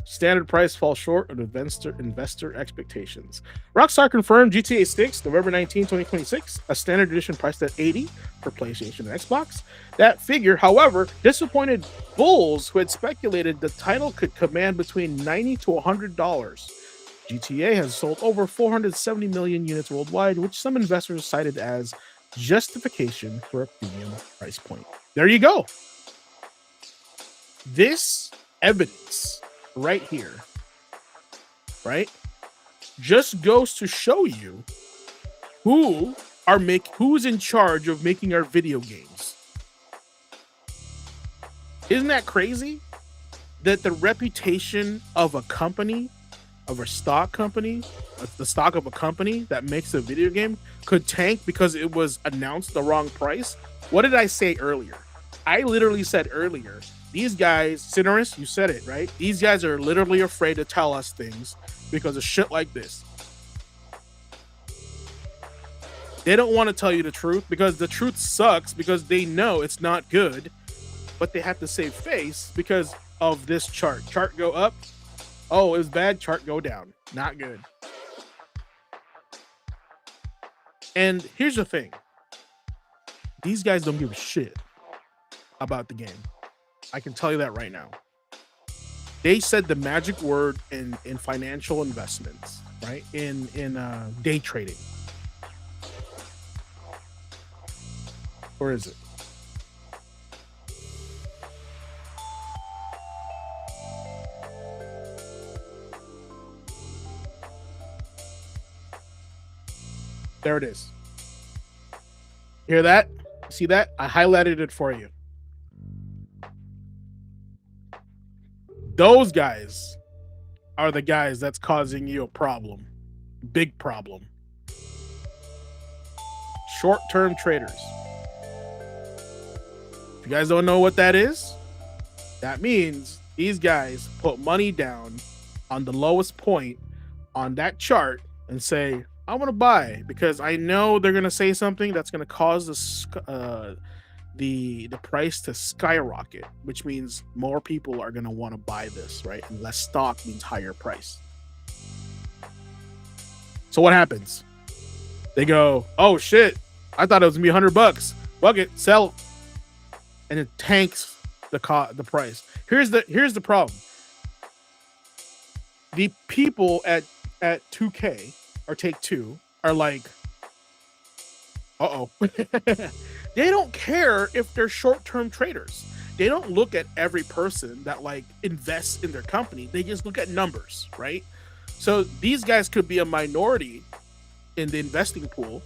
Standard price falls short of investor expectations. Rockstar confirmed GTA 6, November 19, 2026, a standard edition priced at $80 for PlayStation and Xbox. That figure, however, disappointed bulls who had speculated the title could command between $90 to $100. GTA has sold over 470 million units worldwide, which some investors cited as justification for a premium price point. There you go. This evidence right here, right, just goes to show you who's in charge of making our video games. Isn't that crazy? That the reputation of a company, of a stock company, the stock of a company that makes a video game could tank because it was announced the wrong price. What did I say earlier? I literally said earlier, these guys, Cinerus, you said it, right? These guys are literally afraid to tell us things because of shit like this. They don't want to tell you the truth because the truth sucks because they know it's not good, but they have to save face because of this chart. Chart go up. Oh, it was bad. Chart go down. Not good. And here's the thing. These guys don't give a shit about the game. I can tell you that right now. They said the magic word in financial investments, right? In day trading. Or is it? There it is. Hear that? See that? I highlighted it for you. Those guys are the guys that's causing you a problem. Big problem. Short-term traders. If you guys don't know what that is, that means these guys put money down on the lowest point on that chart and say, I want to buy because I know they're going to say something that's going to cause the price to skyrocket, which means more people are going to want to buy this, right? And less stock means higher price. So what happens? They go, oh shit, I thought it was gonna be $100. Fuck it, sell, and it tanks the price. Here's the problem. The people at 2K or Take Two are like, uh-oh. They don't care if they're short-term traders. They don't look at every person that like invests in their company. They just look at numbers, right? So these guys could be a minority in the investing pool,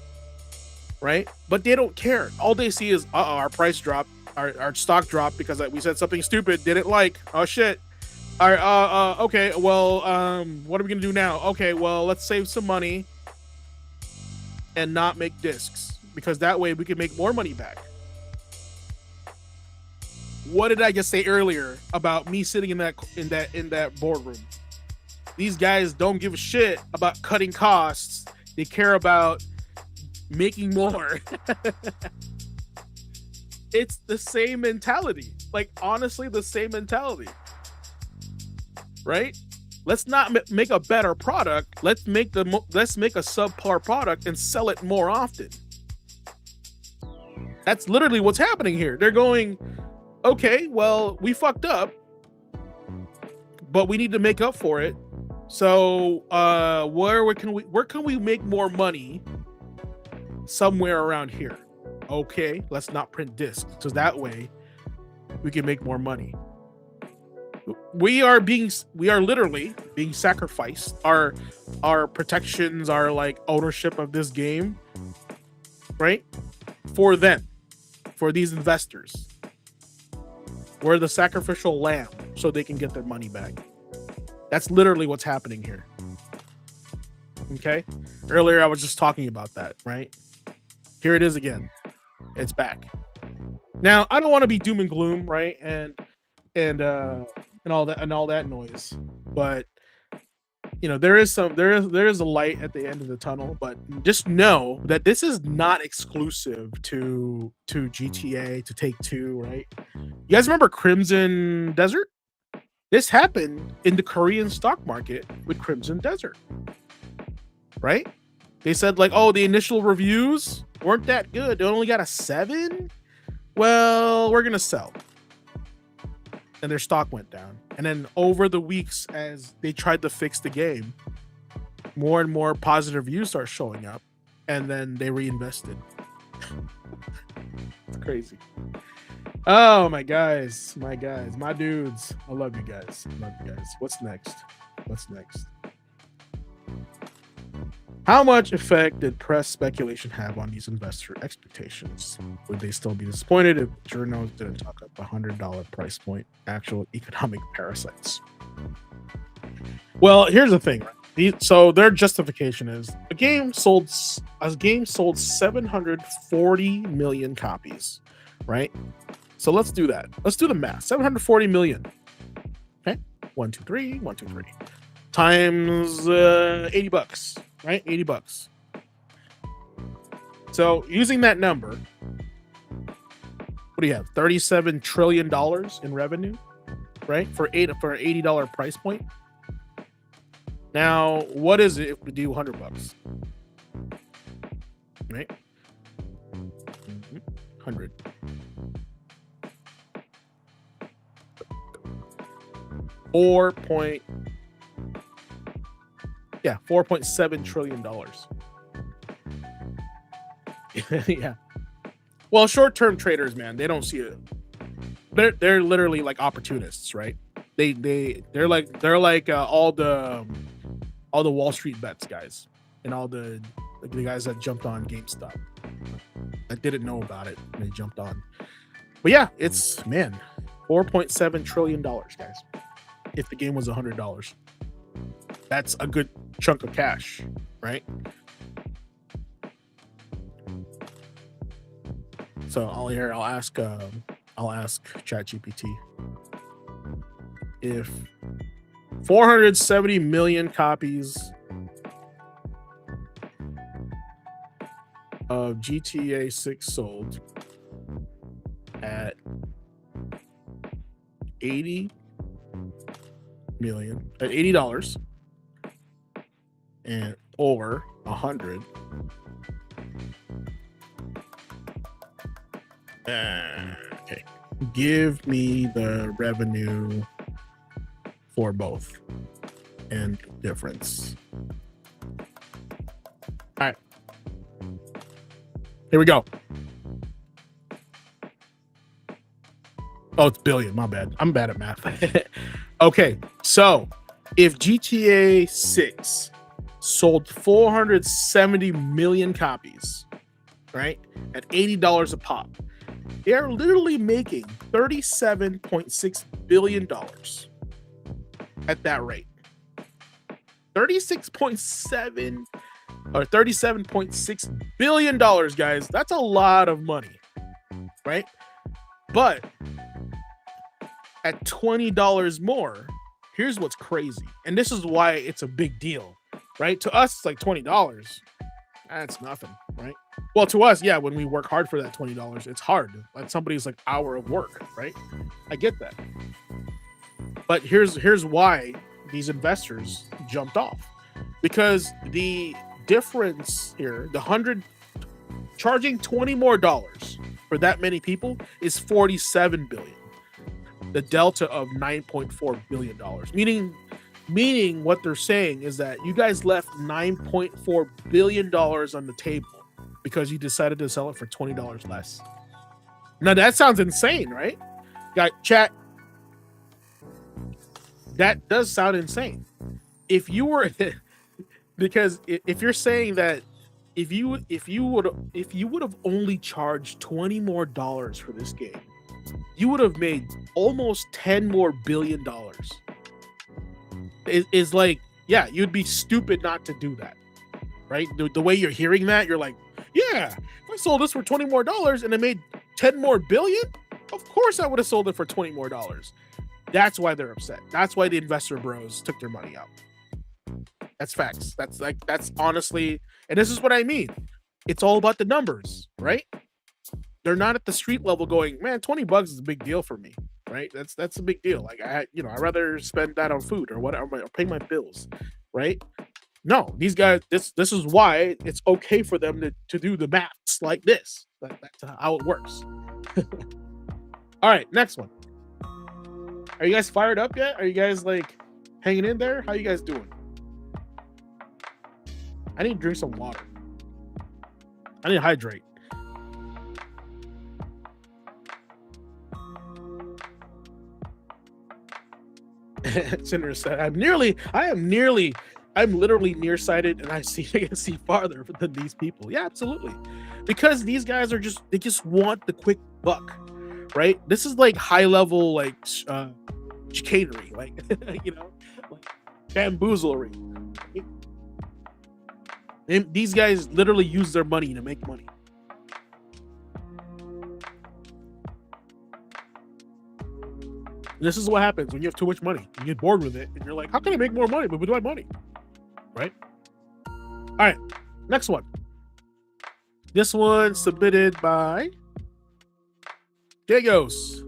right? But they don't care. All they see is, our price dropped, our stock dropped because we said something stupid, didn't like. Oh shit. All right, okay, well, what are we gonna do now? Okay, well, let's save some money and not make discs because that way we can make more money back. What did I just say earlier about me sitting in that boardroom? These guys don't give a shit about cutting costs. They care about making more. It's the same mentality. Like, honestly, the same mentality. Right? Let's not make a better product. Let's make a subpar product and sell it more often. That's literally what's happening here. They're going, okay, well, we fucked up, but we need to make up for it. So, where can we make more money? Somewhere around here. Okay, let's not print discs, so that way we can make more money. We are literally being sacrificed. Our protections, our like ownership of this game, right? For them, for these investors. We're the sacrificial lamb so they can get their money back. That's literally what's happening here. Okay? Earlier I was just talking about that, right? Here it is again. It's back. Now, I don't want to be doom and gloom, right? And all that noise. But you know, there is a light at the end of the tunnel, but just know that this is not exclusive to GTA, to Take Two, right? You guys remember Crimson Desert? This happened in the Korean stock market with Crimson Desert, right? They said like, oh, the initial reviews weren't that good. They only got a 7. Well, we're gonna sell. And their stock went down. And then over the weeks, as they tried to fix the game, more and more positive reviews start showing up, and then they reinvested. It's crazy. Oh, my guys, my dudes. I love you guys. What's next? How much effect did press speculation have on these investor expectations? Would they still be disappointed if journals didn't talk up $100 price point, actual economic parasites? Well, here's the thing. So their justification is a game sold 740 million copies, right? So let's do that. Let's do the math. 740 million. Okay. 1, 2, 3. Times $80, right? $80. So using that number, what do you have? $37 trillion in revenue, right? For an $80 price point. Now, what is it if we do $100? Right? 100. $4.7 trillion. Yeah. Well, short-term traders, man, they don't see it. They're literally like opportunists, right? They're like all the Wall Street bets guys and all the guys that jumped on GameStop. I didn't know about it and they jumped on. But yeah, it's, man, $4.7 trillion, guys. If the game was $100, that's a good chunk of cash, right? So I'll ask ChatGPT if 470 million copies of GTA 6 sold at 80 million at $80 and over 100. Okay, give me the revenue for both and difference. All right, here we go. Oh, it's billion. My bad. I'm bad at math. Okay, so if GTA 6 sold 470 million copies, right, at $80 a pop, they are literally making $37.6 billion at that rate. 36.7 or $37.6 billion, guys. That's a lot of money, right? But at $20 more, here's what's crazy. And this is why it's a big deal, right? To us, it's like $20. That's nothing, right? Well, to us, yeah, when we work hard for that $20, it's hard. Like somebody's like hour of work, right? I get that. But here's why these investors jumped off. Because the difference here, the 100 charging $20 more for that many people is 47 billion. The delta of $9.4 billion. Meaning what they're saying is that you guys left $9.4 billion on the table because you decided to sell it for $20 less. Now that sounds insane, right? Got chat. That does sound insane. If you were because if you're saying that if you would have only charged $20 more for this game, you would have made almost $10 more billion. Is like, yeah, you'd be stupid not to do that, right? The way you're hearing that, you're like, yeah, if I sold this for $20 more and I made 10 more billion, of course I would have sold it for $20 more. That's why they're upset. That's why the investor bros took their money out. That's facts. That's honestly, and this is what I mean. It's all about the numbers, right? They're not at the street level going, man, $20 is a big deal for me, right? That's a big deal. Like I'd rather spend that on food or whatever, or pay my bills, right? No, these guys, this is why it's okay for them to do the maths like this. That's how it works. All right, next one. Are you guys fired up yet? Are you guys like hanging in there? How you guys doing? I need to drink some water. I need to hydrate. Sinner said, I'm literally nearsighted and I can see farther than these people. Yeah, absolutely. Because these guys they just want the quick buck, right? This is like high level, like chicanery, like, like bamboozlery. And these guys literally use their money to make money. This is what happens when you have too much money. You get bored with it, and you're like, how can I make more money with my money? Right? All right, next one. This one submitted by Jagos.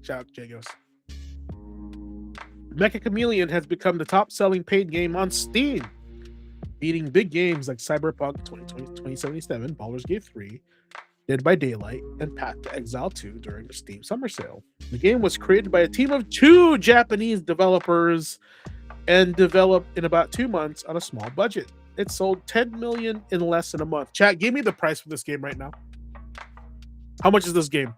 Shout out to Jagos. Mecha Chameleon has become the top-selling paid game on Steam, beating big games like Cyberpunk 2077, Baldur's Gate 3, Dead by Daylight, and Path to Exile 2 during the Steam Summer Sale. The game was created by a team of 2 Japanese developers and developed in about 2 months on a small budget. It sold 10 million in less than a month. Chat, give me the price for this game right now. How much is this game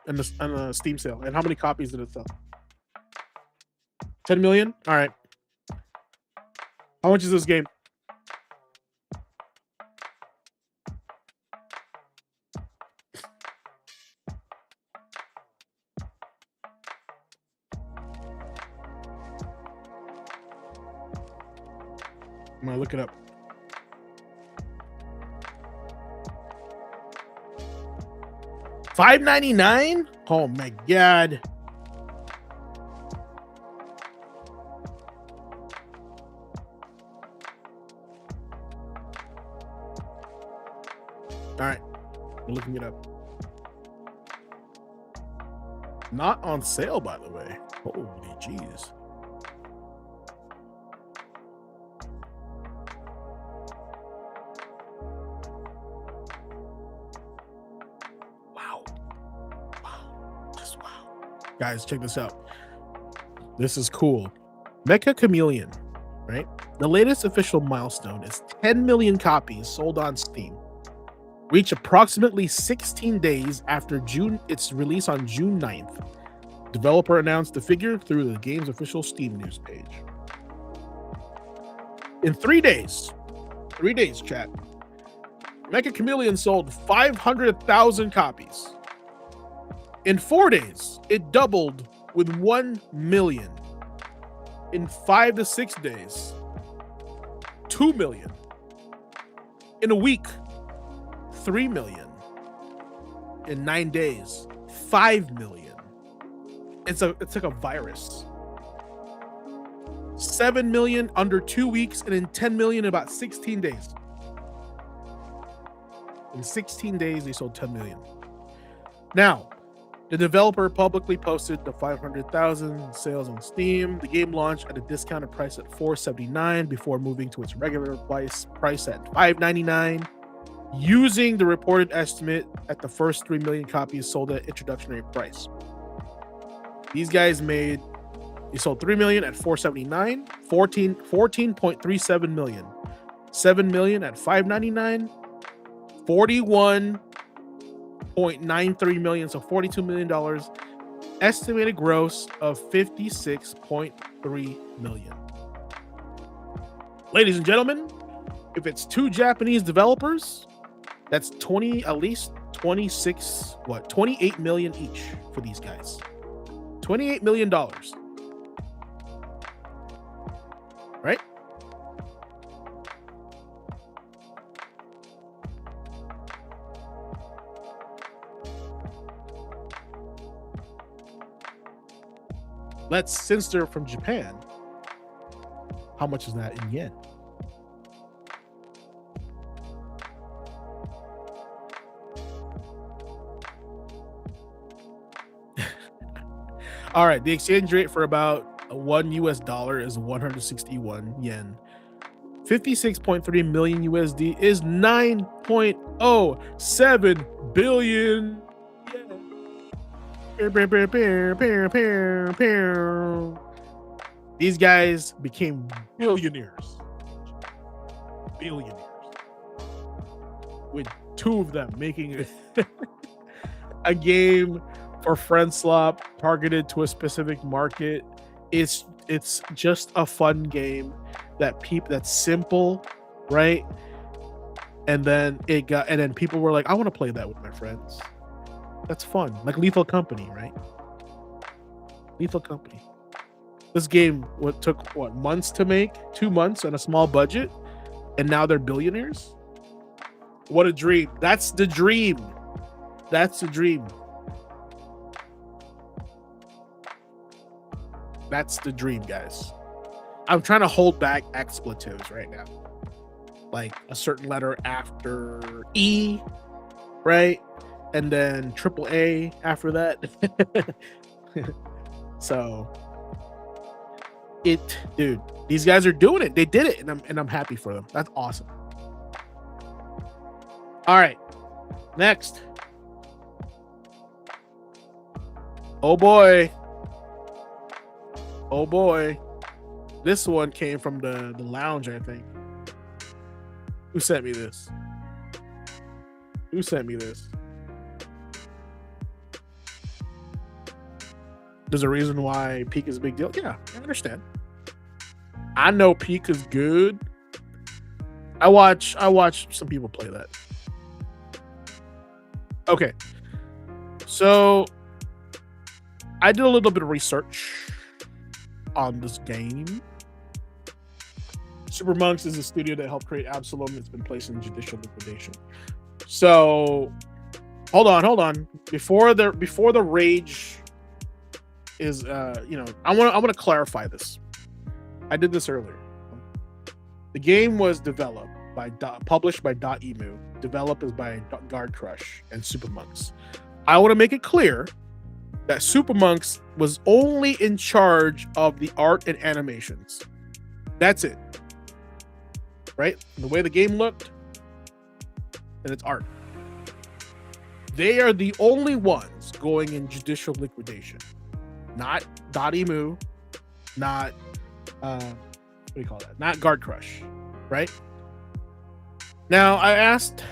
on the Steam sale? And how many copies did it sell? 10 million? All right. How much is this game? I'm gonna look it up. $5.99? Oh my god. All right, I'm looking it up. Not on sale, by the way. Holy jeez. Wow. Just wow. Guys, check this out. This is cool. Mecha Chameleon, right? The latest official milestone is 10 million copies sold on Steam. Reach approximately 16 days after its release on June 9th. Developer announced the figure through the game's official Steam news page. In 3 days, chat, Mecha Chameleon sold 500,000 copies. In 4 days, it doubled with 1 million. In 5 to 6 days, 2 million. In a week, 3 million. In 9 days, 5 million. It's like a virus. 7 million under 2 weeks, and in 10 million in about 16 days. In 16 days, they sold 10 million. Now, the developer publicly posted the 500,000 sales on Steam. The game launched at a discounted price at $4.79 before moving to its regular price at $5.99. Using the reported estimate at the first 3 million copies sold at introductory price. These guys they sold 3 million at $4.79, 14.37 million, 7 million at $5.99, 41.93 million, so $42 million, estimated gross of 56.3 million. Ladies and gentlemen, if it's 2 Japanese developers, that's 28 million each for these guys. $28 million. Right? Since they're from Japan, how much is that in yen? All right, the exchange rate for about $1 is 161 yen. 56.3 million USD is 9.07 billion yen. These guys became billionaires. With 2 of them making a game for friend slop targeted to a specific market. It's just a fun game that's simple, right? And then people were like, I want to play that with my friends. That's fun. Like Lethal Company, right? Lethal Company. This game took months to make? 2 months on a small budget, and now they're billionaires? What a dream. That's the dream. That's the dream. That's the dream, guys. I'm trying to hold back expletives right now. Like a certain letter after E, right? And then triple A after that. So, dude, these guys are doing it. They did it, and I'm happy for them. That's awesome. All right, next, Oh boy. Oh boy. This one came from the lounge, I think. Who sent me this? Who sent me this? There's a reason why Peak is a big deal. Yeah, I understand. I know Peak is good. I watch some people play that. Okay. So I did a little bit of research on this game. Super Monks is a studio that helped create Absalom. It's been placed in judicial liquidation. So hold on. Before the rage is I want to clarify this. I did this earlier. The game was developed published by .emu, developed by Guard Crush and Super Monks. I want to make it clear that Super Monks was only in charge of the art and animations. That's it. Right? The way the game looked, and its art. They are the only ones going in judicial liquidation. Not .emu, not what do you call that? Not Guard Crush, right? Now I asked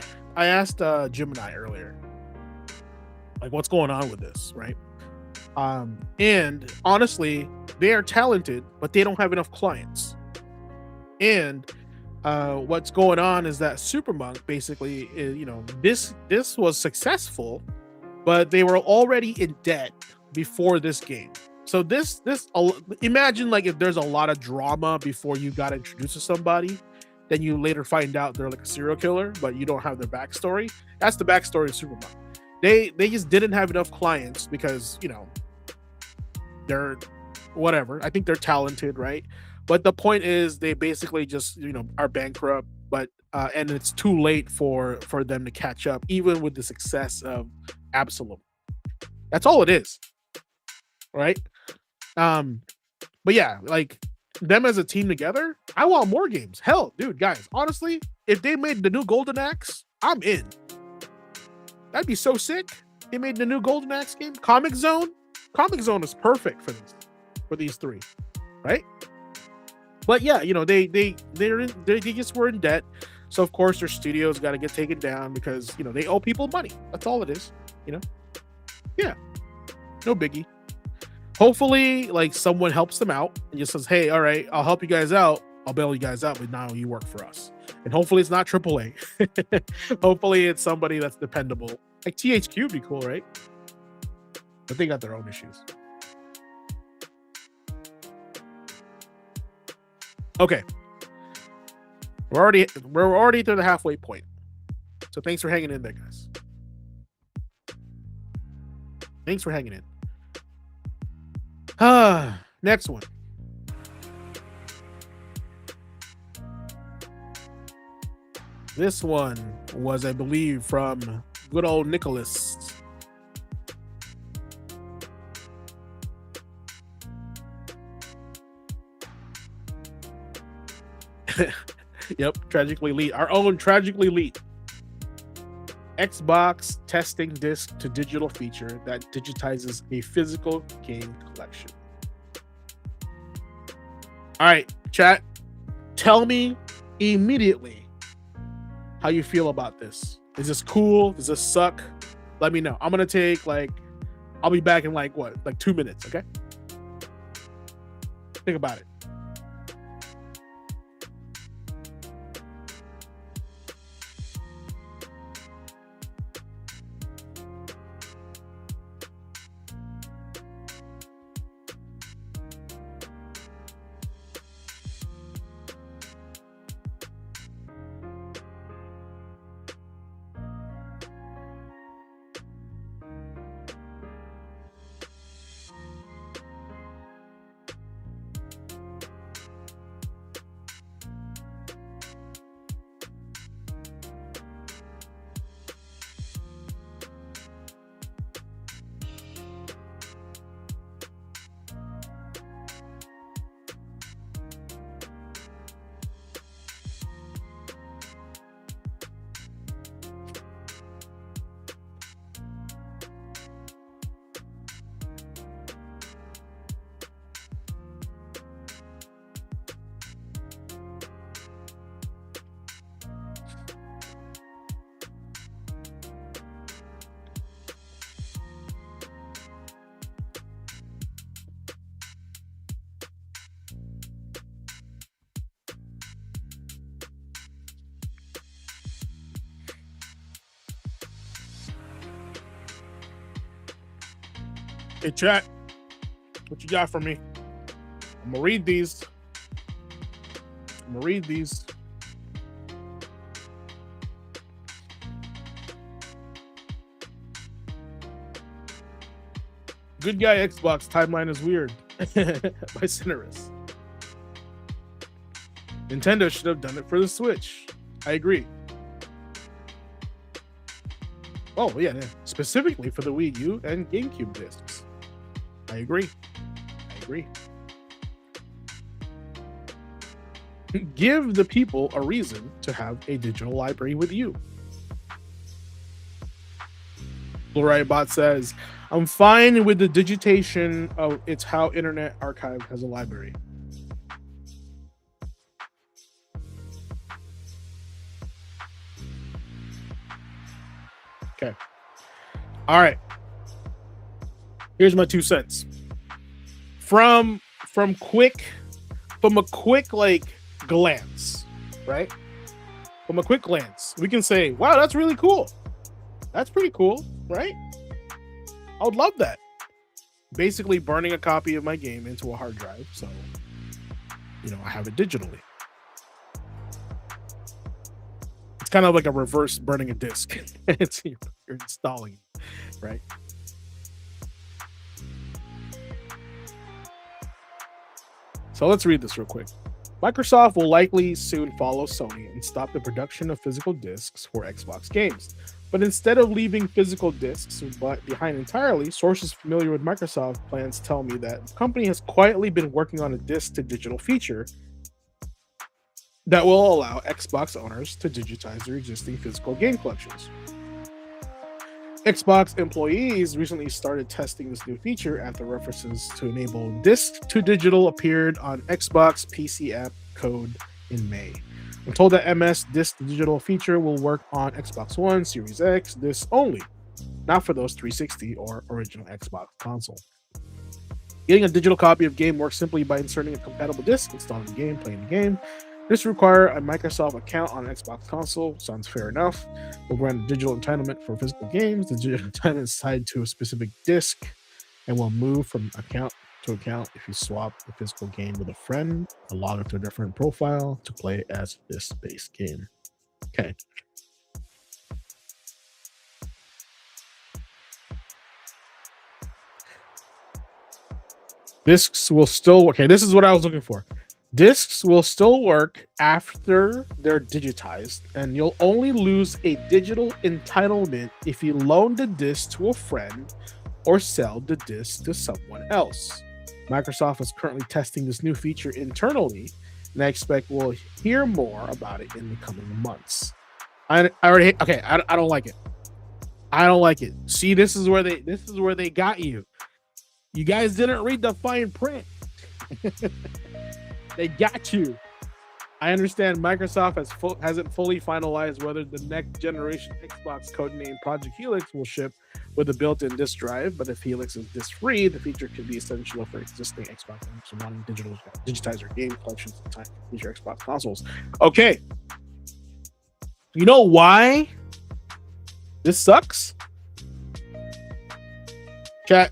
Gemini earlier, like, what's going on with this, right? And honestly, they are talented, but they don't have enough clients. And what's going on is that Supermonk basically is, this was successful, but they were already in debt before this game. So this imagine like if there's a lot of drama before you got introduced to somebody, then you later find out they're like a serial killer, but you don't have their backstory. That's the backstory of Supermonk. They just didn't have enough clients because they're whatever. I think they're talented, right? But the point is they basically just are bankrupt, but and it's too late for them to catch up, even with the success of Absalom. That's all it is, right? But yeah, like them as a team together, I want more games. Hell, dude, guys, honestly, if they made the new Golden Axe, I'm in. That'd be so sick. They made the new Golden Axe game. Comic Zone is perfect for this, for these three, right? But yeah, they just were in debt, so of course their studios got to get taken down because they owe people money. That's all it is, Yeah, no biggie. Hopefully, like someone helps them out and just says, "Hey, all right, I'll help you guys out. I'll bail you guys out, but now you work for us." And hopefully, it's not AAA. Hopefully, it's somebody that's dependable. Like THQ would be cool, right? But they got their own issues. Okay, we're already to the halfway point. So thanks for hanging in there, guys. Thanks for hanging in. Next one. This one was, I believe, from good old Nicholas. Yep, Tragically Elite. Our own Tragically Elite. Xbox testing disc to digital feature that digitizes a physical game collection. All right, chat. Tell me immediately how you feel about this. Is this cool? Does this suck? Let me know. I'm gonna take I'll be back in like 2 minutes. Okay. Think about it. Hey, chat, what you got for me? I'm gonna read these. Good guy Xbox timeline is weird. By Cinerus. Nintendo should have done it for the Switch. I agree. Oh, yeah. Specifically for the Wii U and GameCube discs. I agree. Give the people a reason to have a digital library with you. Fluoride Bot says, I'm fine with the digitation of It's How Internet Archive has a library. Okay. All right. Here's my 2 cents. From a quick like glance, right? From a quick glance, we can say, wow, that's really cool. That's pretty cool, right? I would love that. Basically burning a copy of my game into a hard drive, so I have it digitally. It's kind of like a reverse burning a disc. You're installing it, right? So let's read this real quick. Microsoft will likely soon follow Sony and stop the production of physical discs for Xbox games. But instead of leaving physical discs behind entirely, sources familiar with Microsoft plans tell me that the company has quietly been working on a disc-to-digital feature that will allow Xbox owners to digitize their existing physical game collections. Xbox employees recently started testing this new feature after references to enable disc-to-digital appeared on Xbox PC app code in May. I'm told that MS disc-to-digital feature will work on Xbox One, Series X discs only, not for those 360 or original Xbox console. Getting a digital copy of game works simply by inserting a compatible disc, installing the game, playing the game. This requires a Microsoft account on an Xbox console. Sounds fair enough. We'll grant a digital entitlement for physical games. The digital entitlement is tied to a specific disc and will move from account to account if you swap the physical game with a friend or log into a different profile to play as this base game. Okay. Discs will still, okay, this is what I was looking for. Discs will still work after they're digitized, and you'll only lose a digital entitlement if you loan the disc to a friend or sell the disc to someone else. Microsoft is currently testing this new feature internally, and I expect we'll hear more about it in the coming months. I don't like it. I don't like it. See, this is where they got you. You guys didn't read the fine print. They got you. I understand Microsoft hasn't fully finalized whether the next generation Xbox codenamed Project Helix will ship with a built-in disk drive, but if Helix is disk-free, the feature could be essential for existing Xbox owners wanting digitize their game collections in time for future Xbox consoles. Okay. You know why this sucks? Chat,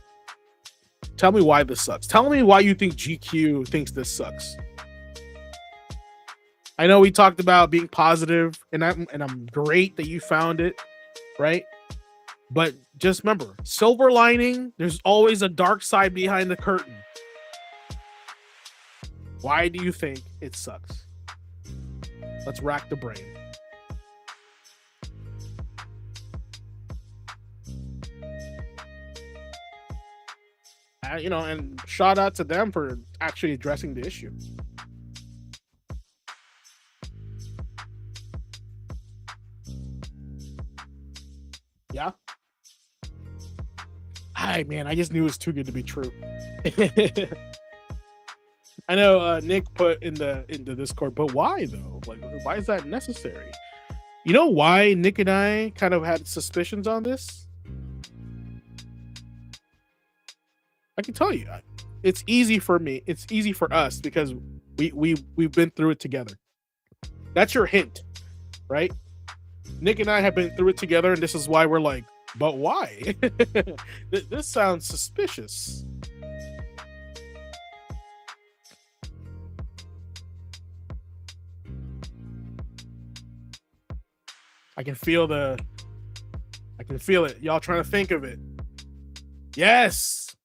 tell me why this sucks. Tell me why you think GQ thinks this sucks. I know we talked about being positive, and I'm great that you found it, right? But just remember, silver lining, there's always a dark side behind the curtain. Why do you think it sucks? Let's rack the brain. And shout out to them for actually addressing the issue. Yeah. Man, I just knew it was too good to be true. I know Nick put in the Discord, but why though? Like, why is that necessary? You know why Nick and I kind of had suspicions on this? I can tell you, it's easy for me. It's easy for us because we've been through it together. That's your hint, right? Nick and I have been through it together, and this is why we're like, But why? This sounds suspicious. I can feel it. Y'all trying to think of it. Yes.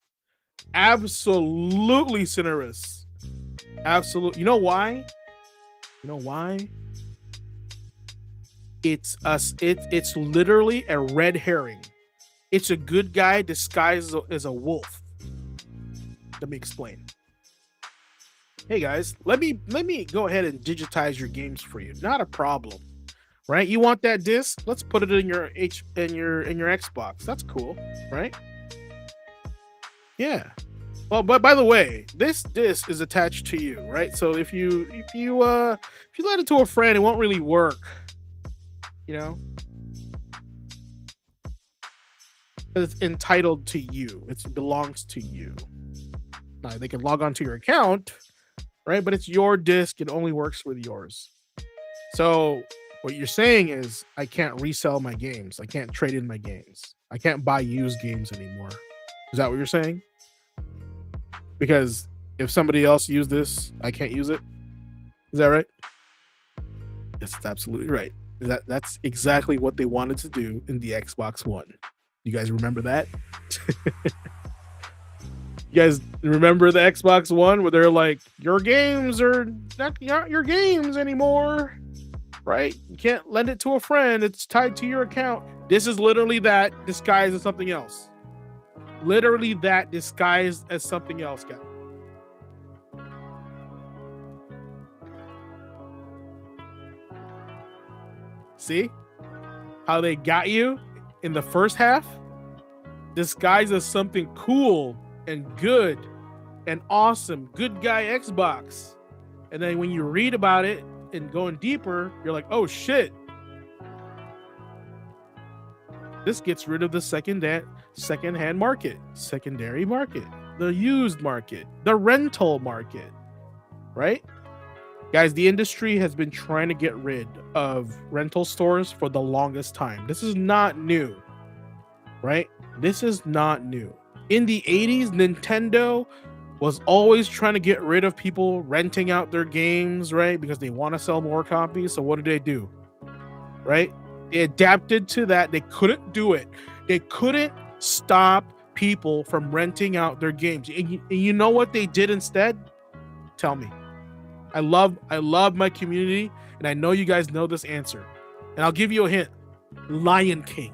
Absolutely, Cinerus. Absolutely. You know why? It's us. It's literally a red herring. It's a good guy disguised as a wolf. Let me explain. Hey guys, let me go ahead and digitize your games for you. Not a problem. Right? You want that disc? Let's put it in your Xbox. That's cool, right? Yeah. Well, but by the way, this disc is attached to you, right? So if you let it to a friend, it won't really work. You know? It's entitled to you. It belongs to you. Now they can log onto your account, right? But it's your disc. It only works with yours. So what you're saying is I can't resell my games. I can't trade in my games. I can't buy used games anymore. Is that what you're saying? Because if somebody else used this, I can't use it. Is that right? Yes, that's absolutely right. That's exactly what they wanted to do in the Xbox One. You guys remember that? You guys remember the Xbox One where they're like, your games are not your games anymore, right? You can't lend it to a friend. It's tied to your account. This is literally that disguised as something else. Literally that disguised as something else, guys. See how they got you in the first half? Disguised as something cool and good and awesome. Good guy Xbox. And then when you read about it and going deeper, you're like, oh shit. This gets rid of the second-hand market, secondary market, the used market, the rental market, right? Guys, the industry has been trying to get rid of rental stores for the longest time. This is not new, right? This is not new. In the 80s, Nintendo was always trying to get rid of people renting out their games, right? Because they want to sell more copies. So what did they do? Right? They adapted to that. They couldn't do it. They couldn't stop people from renting out their games. And you know what they did instead? Tell me. I love my community, and I know you guys know this answer. And I'll give you a hint. Lion King.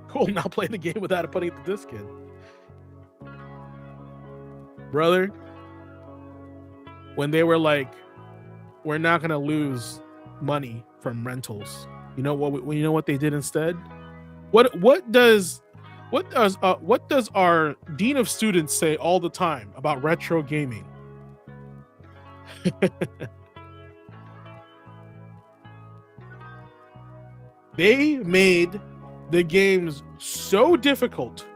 Cool, now play the game without putting the disc in. Brother, when they were like, we're not gonna lose money from rentals, you know what they did instead? What does our dean of students say all the time about retro gaming? They made the games so difficult.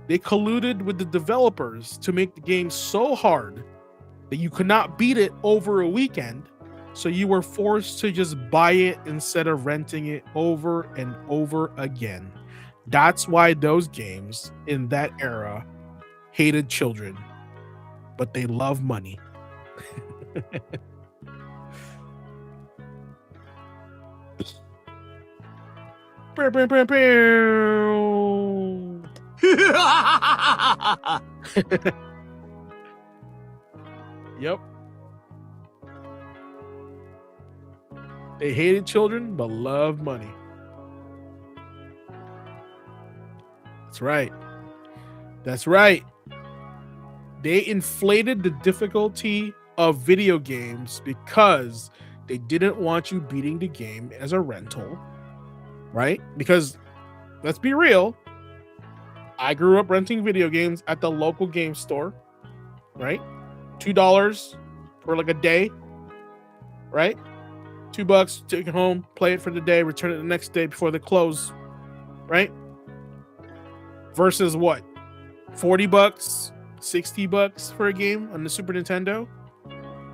They colluded with the developers to make the game so hard that you could not beat it over a weekend. So you were forced to just buy it instead of renting it over and over again. That's why those games in that era hated children, but they love money. Yep. They hated children, but loved money. That's right. That's right. They inflated the difficulty of video games because they didn't want you beating the game as a rental, right? Because let's be real, I grew up renting video games at the local game store, right? $2 for like a day, right? $2, take it home, play it for the day, return it the next day before they close, right? Versus what? $40, $60 for a game on the Super Nintendo,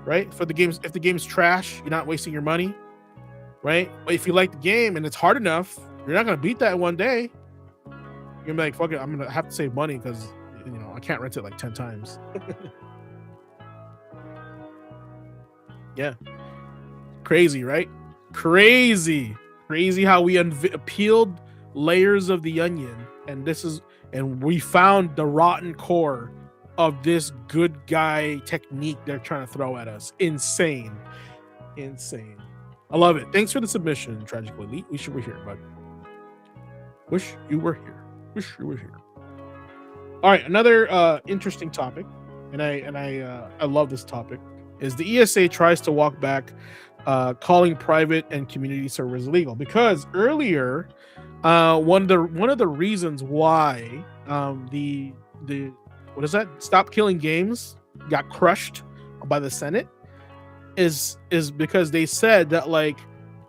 right? For the games, if the game's trash, you're not wasting your money, right? But if you like the game and it's hard enough, you're not gonna beat that in one day. You're gonna be like, fuck it, I'm gonna have to save money because I can't rent it like 10 times. Yeah. Crazy, right? Crazy how we peeled layers of the onion, and we found the rotten core of this good guy technique they're trying to throw at us. Insane. I love it. Thanks for the submission, Tragic Elite. Wish you were here, bud. Wish you were here. All right, another interesting topic, and I love this topic, is the ESA tries to walk back calling private and community servers illegal, because earlier one of the reasons why the what is that? Stop Killing Games got crushed by the Senate is because they said that, like,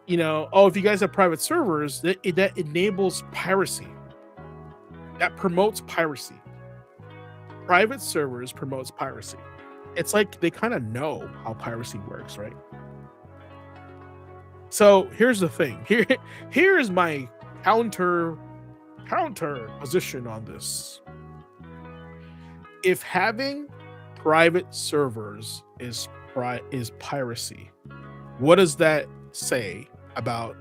if you guys have private servers, that enables piracy. That promotes piracy. Private servers promotes piracy. It's like they kind of know how piracy works, right? So here's the thing. Here's my counter position on this. If having private servers is piracy, what does that say about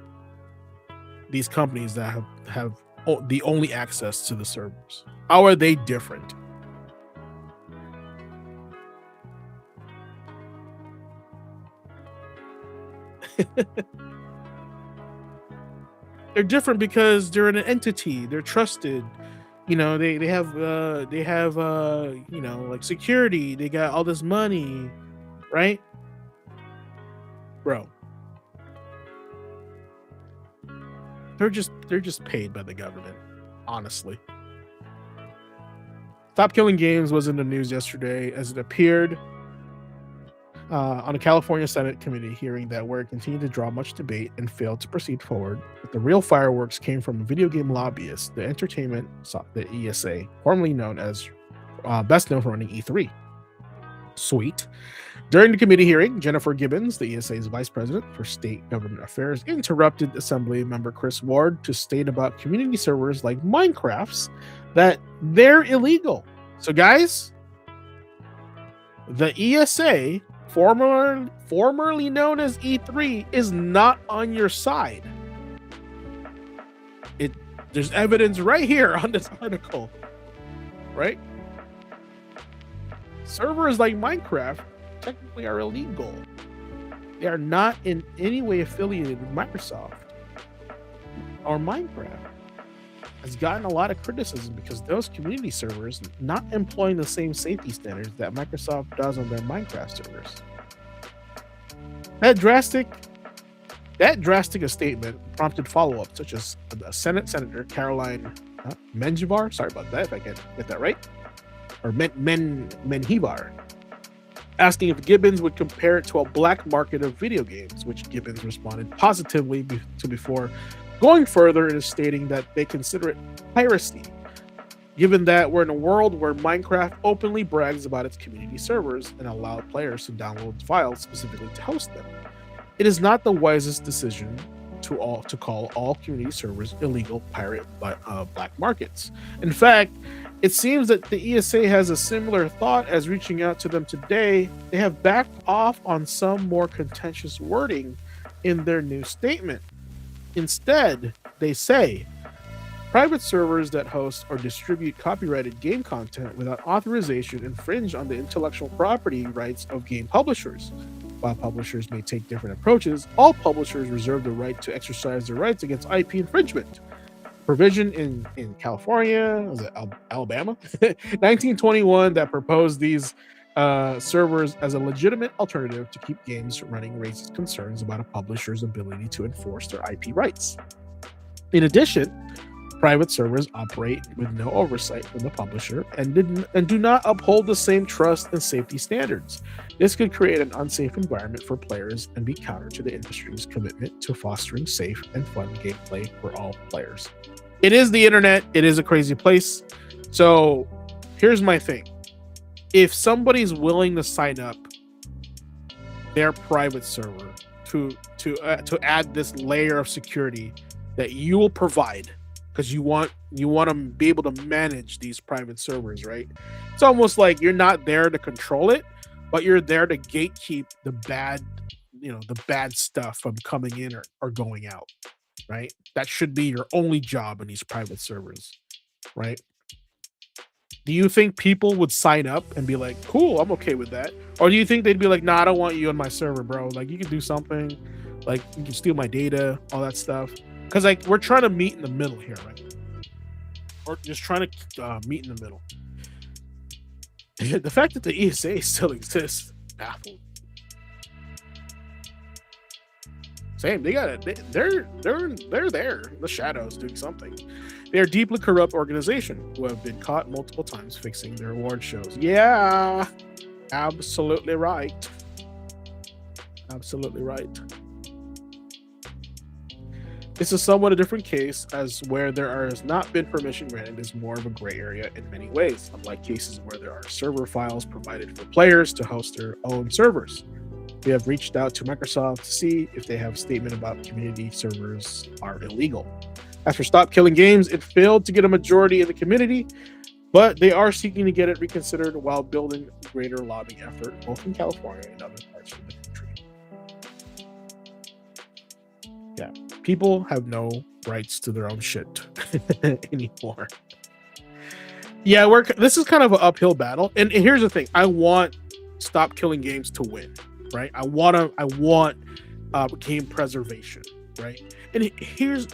these companies that have the only access to the servers? How are they different? They're different because they're an entity. They're trusted. They have like security. They got all this money, right? Bro. They're just paid by the government, honestly. Stop Killing Games was in the news yesterday as it appeared on a California Senate committee hearing where it continued to draw much debate and failed to proceed forward. But the real fireworks came from a video game lobbyist, the the ESA, formerly known as best known for running E3. Sweet. During the committee hearing, Jennifer Gibbons, the ESA's vice president for state government affairs, interrupted Assembly member Chris Ward to state about community servers like Minecraft's that they're illegal. So guys, the ESA, formerly known as E3, is not on your side. There's evidence right here on this article, right? Servers like Minecraft technically are illegal. They are not in any way affiliated with Microsoft or Minecraft. Has gotten a lot of criticism because those community servers not employing the same safety standards that Microsoft does on their Minecraft servers. That drastic a statement prompted follow-up, such as Senate Senator Caroline Menjivar, sorry about that if I can get that right, or Menjivar, asking if Gibbons would compare it to a black market of video games, which Gibbons responded positively to before going further and stating that they consider it piracy, given that we're in a world where Minecraft openly brags about its community servers and allows players to download files specifically to host them. It is not the wisest decision to call all community servers illegal pirate black markets. In fact, it seems that the ESA has a similar thought as reaching out to them today. They have backed off on some more contentious wording in their new statement. Instead, they say, private servers that host or distribute copyrighted game content without authorization infringe on the intellectual property rights of game publishers. While publishers may take different approaches, all publishers reserve the right to exercise their rights against IP infringement. Provision in California, was it Alabama, 1921, that proposed these servers as a legitimate alternative to keep games running raises concerns about a publisher's ability to enforce their IP rights. In addition, private servers operate with no oversight from the publisher and do not uphold the same trust and safety standards. This could create an unsafe environment for players and be counter to the industry's commitment to fostering safe and fun gameplay for all players. It is the internet. It is a crazy place. So Here's my thing. If somebody's willing to sign up their private server to add this layer of security that you will provide, because you want to be able to manage these private servers, right? It's almost like you're not there to control it, but you're there to gatekeep the bad stuff from coming in or going out, right? That should be your only job in these private servers, right? Do you think people would sign up and be like, cool, I'm okay with that? Or do you think they'd be like, nah, I don't want you on my server, bro. Like, you can do something, like you can steal my data, all that stuff. Because like we're trying to meet in the middle here, right? Or just trying to meet in the middle. The fact that the ESA still exists baffled. Same, they got it. They're there in the shadows doing something. They are a deeply corrupt organization who have been caught multiple times fixing their award shows. Yeah, absolutely right. Absolutely right. This is somewhat a different case, as where there has not been permission granted is more of a gray area in many ways, unlike cases where there are server files provided for players to host their own servers. We have reached out to Microsoft to see if they have a statement about community servers are illegal. After Stop Killing Games, it failed to get a majority in the community, but they are seeking to get it reconsidered while building greater lobbying effort, both in California and other parts of the country. Yeah, people have no rights to their own shit anymore. Yeah, this is kind of an uphill battle, and here's the thing: I want Stop Killing Games to win, right? I want game preservation, right? And here's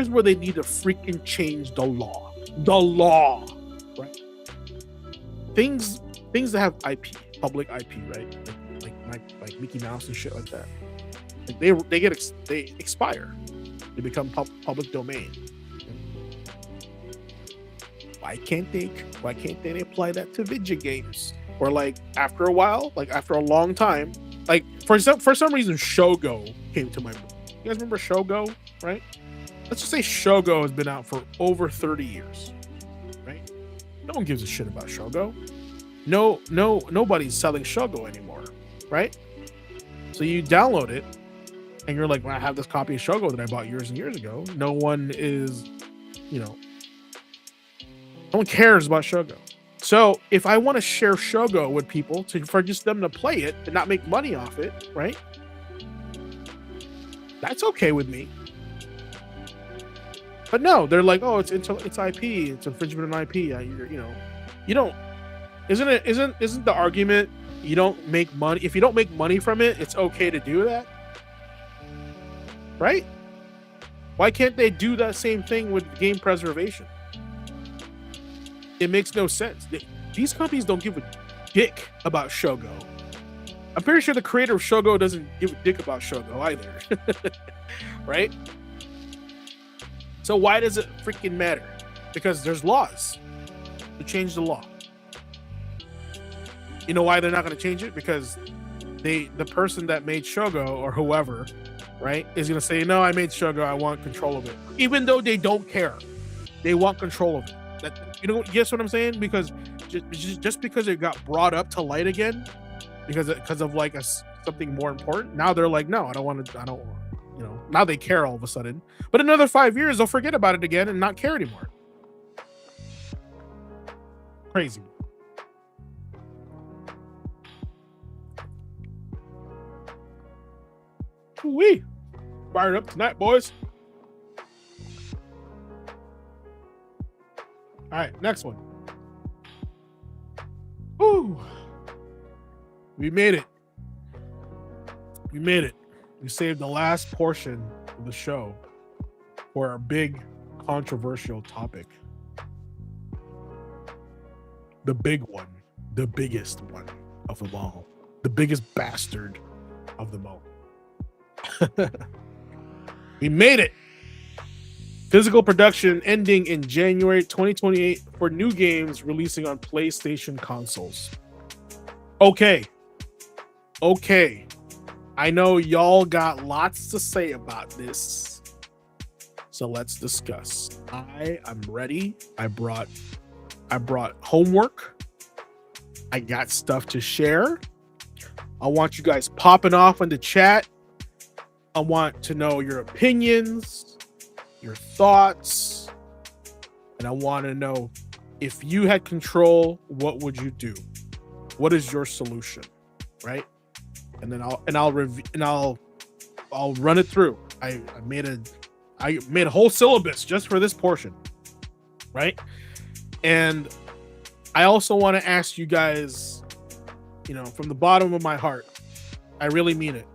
where they need to freaking change the law. The law, right? Things that have IP, public IP, right? Like Mickey Mouse and shit like that. They expire. They become public domain. Why can't they apply that to video games? Or like after a while, like after a long time, like for some reason Shogo came to my mind. You guys remember Shogo, right? Let's just say Shogo has been out for over 30 years, right? No one gives a shit about Shogo. Nobody's selling Shogo anymore, right? So you download it, and you're like, well, I have this copy of Shogo that I bought years and years ago. No one cares about Shogo. So if I want to share Shogo with people for just them to play it and not make money off it, right? That's okay with me. But no, they're like, oh, it's IP, it's infringement on IP. You don't. Isn't the argument you don't make money? If you don't make money from it, it's okay to do that, right? Why can't they do that same thing with game preservation? It makes no sense. These companies don't give a dick about Shogo. I'm pretty sure the creator of Shogo doesn't give a dick about Shogo either. Right? So why does it freaking matter? Because there's laws to change the law. You know why they're not going to change it? Because the person that made Shogo or whoever, right, is going to say, no, I made Shogo, I want control of it. Even though they don't care. They want control of it. Guess what I'm saying? Because just because it got brought up to light again, because of like something more important, now they're like, no, I don't want. Now they care all of a sudden. But another 5 years, they'll forget about it again and not care anymore. Crazy. Wee, fired up tonight, boys. All right, next one. Ooh, we made it. We saved the last portion of the show for our big controversial topic. The big one, the biggest one of them all, the biggest bastard of them all. We made it. Physical production ending in January 2028 for new games releasing on PlayStation consoles. Okay. I know y'all got lots to say about this. So let's discuss. I am ready. I brought I brought homework. I got stuff to share. I want you guys popping off in the chat. I want to know your opinions, your thoughts, and I want to know if you had control, what would you do? What is your solution, right? And then I'll run it through. I made a whole syllabus just for this portion, right? And I also want to ask you guys, from the bottom of my heart, I really mean it.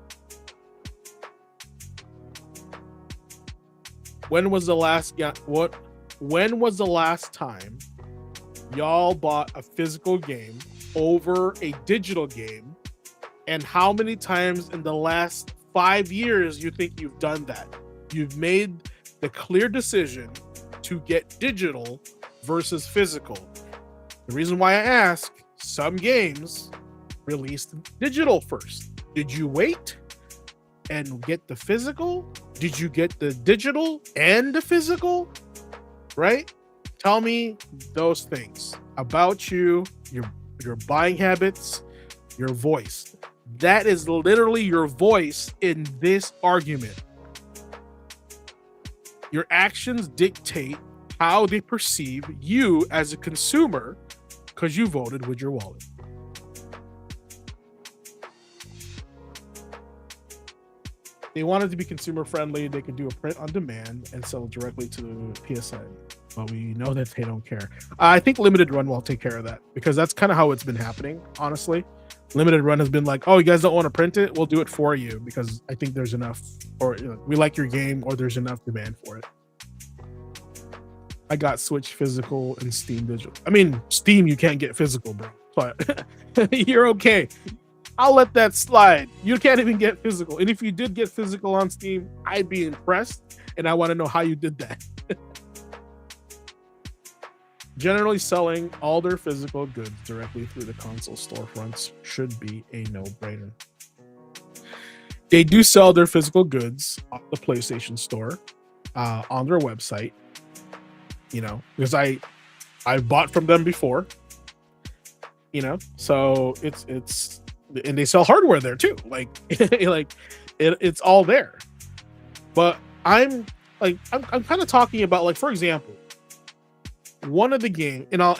When was the last time y'all bought a physical game over a digital game? And how many times in the last 5 years you think you've done that? You've made the clear decision to get digital versus physical. The reason why I ask, some games released digital first. Did you wait and get the physical? Did you get the digital and the physical? Right? Tell me those things about you, your buying habits, your voice. That is literally your voice in this argument. Your actions dictate how they perceive you as a consumer because you voted with your wallet. They wanted to be consumer friendly. They could do a print on demand and sell directly to PSN. But we know that they don't care. I think Limited Run will take care of that because that's kind of how it's been happening, honestly. Limited Run has been like, oh, you guys don't want to print it? We'll do it for you because I think there's enough, or we like your game, or there's enough demand for it. I got Switch physical and Steam digital. I mean, Steam, you can't get physical, bro. But you're okay. I'll let that slide. You can't even get physical. And if you did get physical on Steam, I'd be impressed. And I want to know how you did that. Generally selling all their physical goods directly through the console storefronts should be a no-brainer. They do sell their physical goods on the PlayStation Store, on their website, because I bought from them before, so it's and they sell hardware there too. Like it's all there. But I'm kind of talking about, like, for example, one of the game, and I'll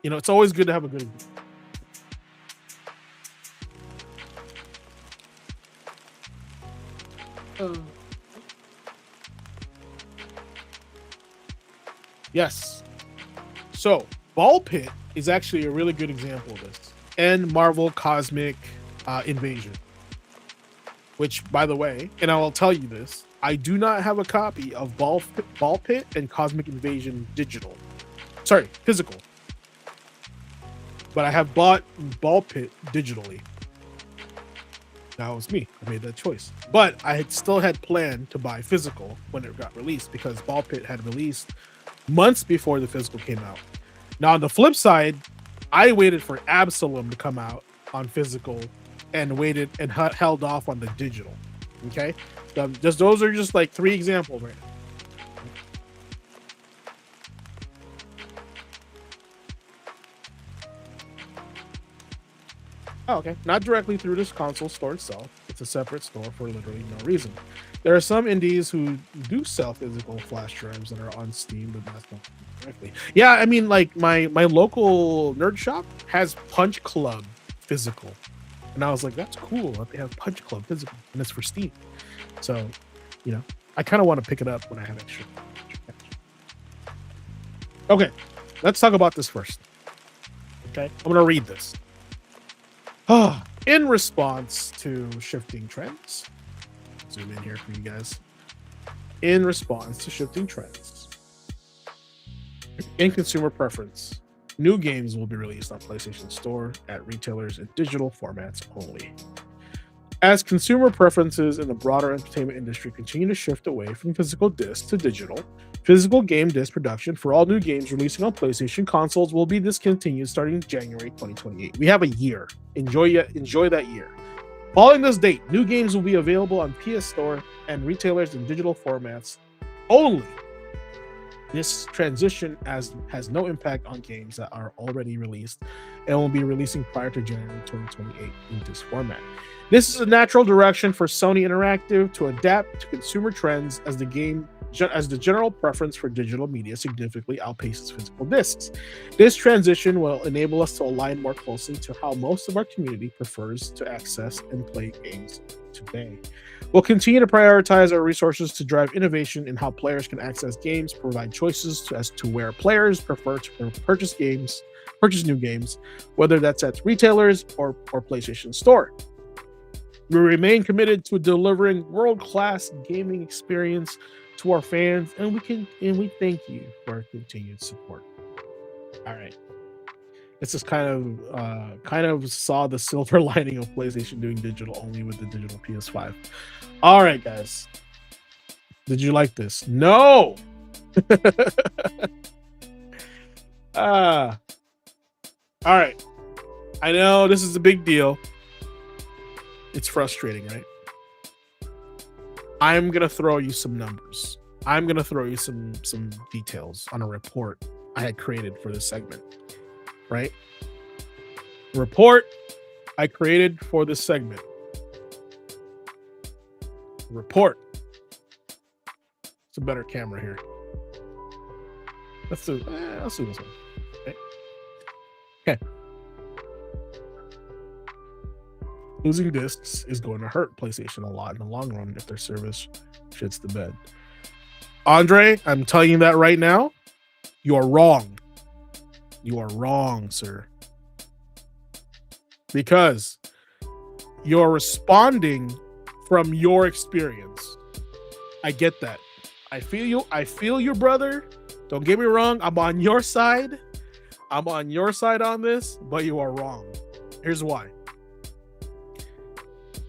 it's always good to have a good yes. So Ball Pit is actually a really good example of this, and Marvel Cosmic Invasion, which, by the way, and I will tell you this, I do not have a copy of Ball Pit and Cosmic Invasion physical, but I have bought Ball Pit digitally. That was me. I made that choice, but I still had planned to buy physical when it got released because Ball Pit had released months before the physical came out. Now, on the flip side, I waited for Absalom to come out on physical and waited and held off on the digital. Okay, those are just like 3 examples right now. Oh, okay, not directly through this console store itself. It's a separate store for literally no reason. There are some indies who do sell physical flash drives that are on Steam, but that's not directly. Yeah, I mean, like my local nerd shop has Punch Club physical, and I was like, that's cool that they have Punch Club physical, and it's for Steam. So, I kind of want to pick it up when I have extra. Okay, let's talk about this first. Okay, I'm gonna read this. In response to shifting trends, zoom in here for you guys. In response to shifting trends in consumer preference, new games will be released on PlayStation Store at retailers in digital formats only. As consumer preferences in the broader entertainment industry continue to shift away from physical discs to digital, physical game disc production for all new games releasing on PlayStation consoles will be discontinued starting January 2028. We have a year. Enjoy that year. Following this date, new games will be available on PS Store and retailers in digital formats only. This transition has no impact on games that are already released and will be releasing prior to January 2028 in this format. This is a natural direction for Sony Interactive to adapt to consumer trends as the general preference for digital media significantly outpaces physical discs. This transition will enable us to align more closely to how most of our community prefers to access and play games today. We'll continue to prioritize our resources to drive innovation in how players can access games, provide choices as to where players prefer to purchase new games, whether that's at retailers or PlayStation Store. We remain committed to delivering world-class gaming experience to our fans, and we thank you for our continued support. All right. This is kind of saw the silver lining of PlayStation doing digital only with the digital PS5. All right, guys. Did you like this? No. All right. I know this is a big deal. It's frustrating, right? I'm gonna throw you some numbers. I'm gonna throw you some details on a report I had created for this segment. Right? Report I created for this segment. Report. It's a better camera here. Let's do this one. Okay. Losing discs is going to hurt PlayStation a lot in the long run if their service shits the bed. Andre, I'm telling you that right now. You are wrong. You are wrong, sir. Because you're responding from your experience. I get that. I feel you. I feel you, brother. Don't get me wrong. I'm on your side. I'm on your side on this, but you are wrong. Here's why.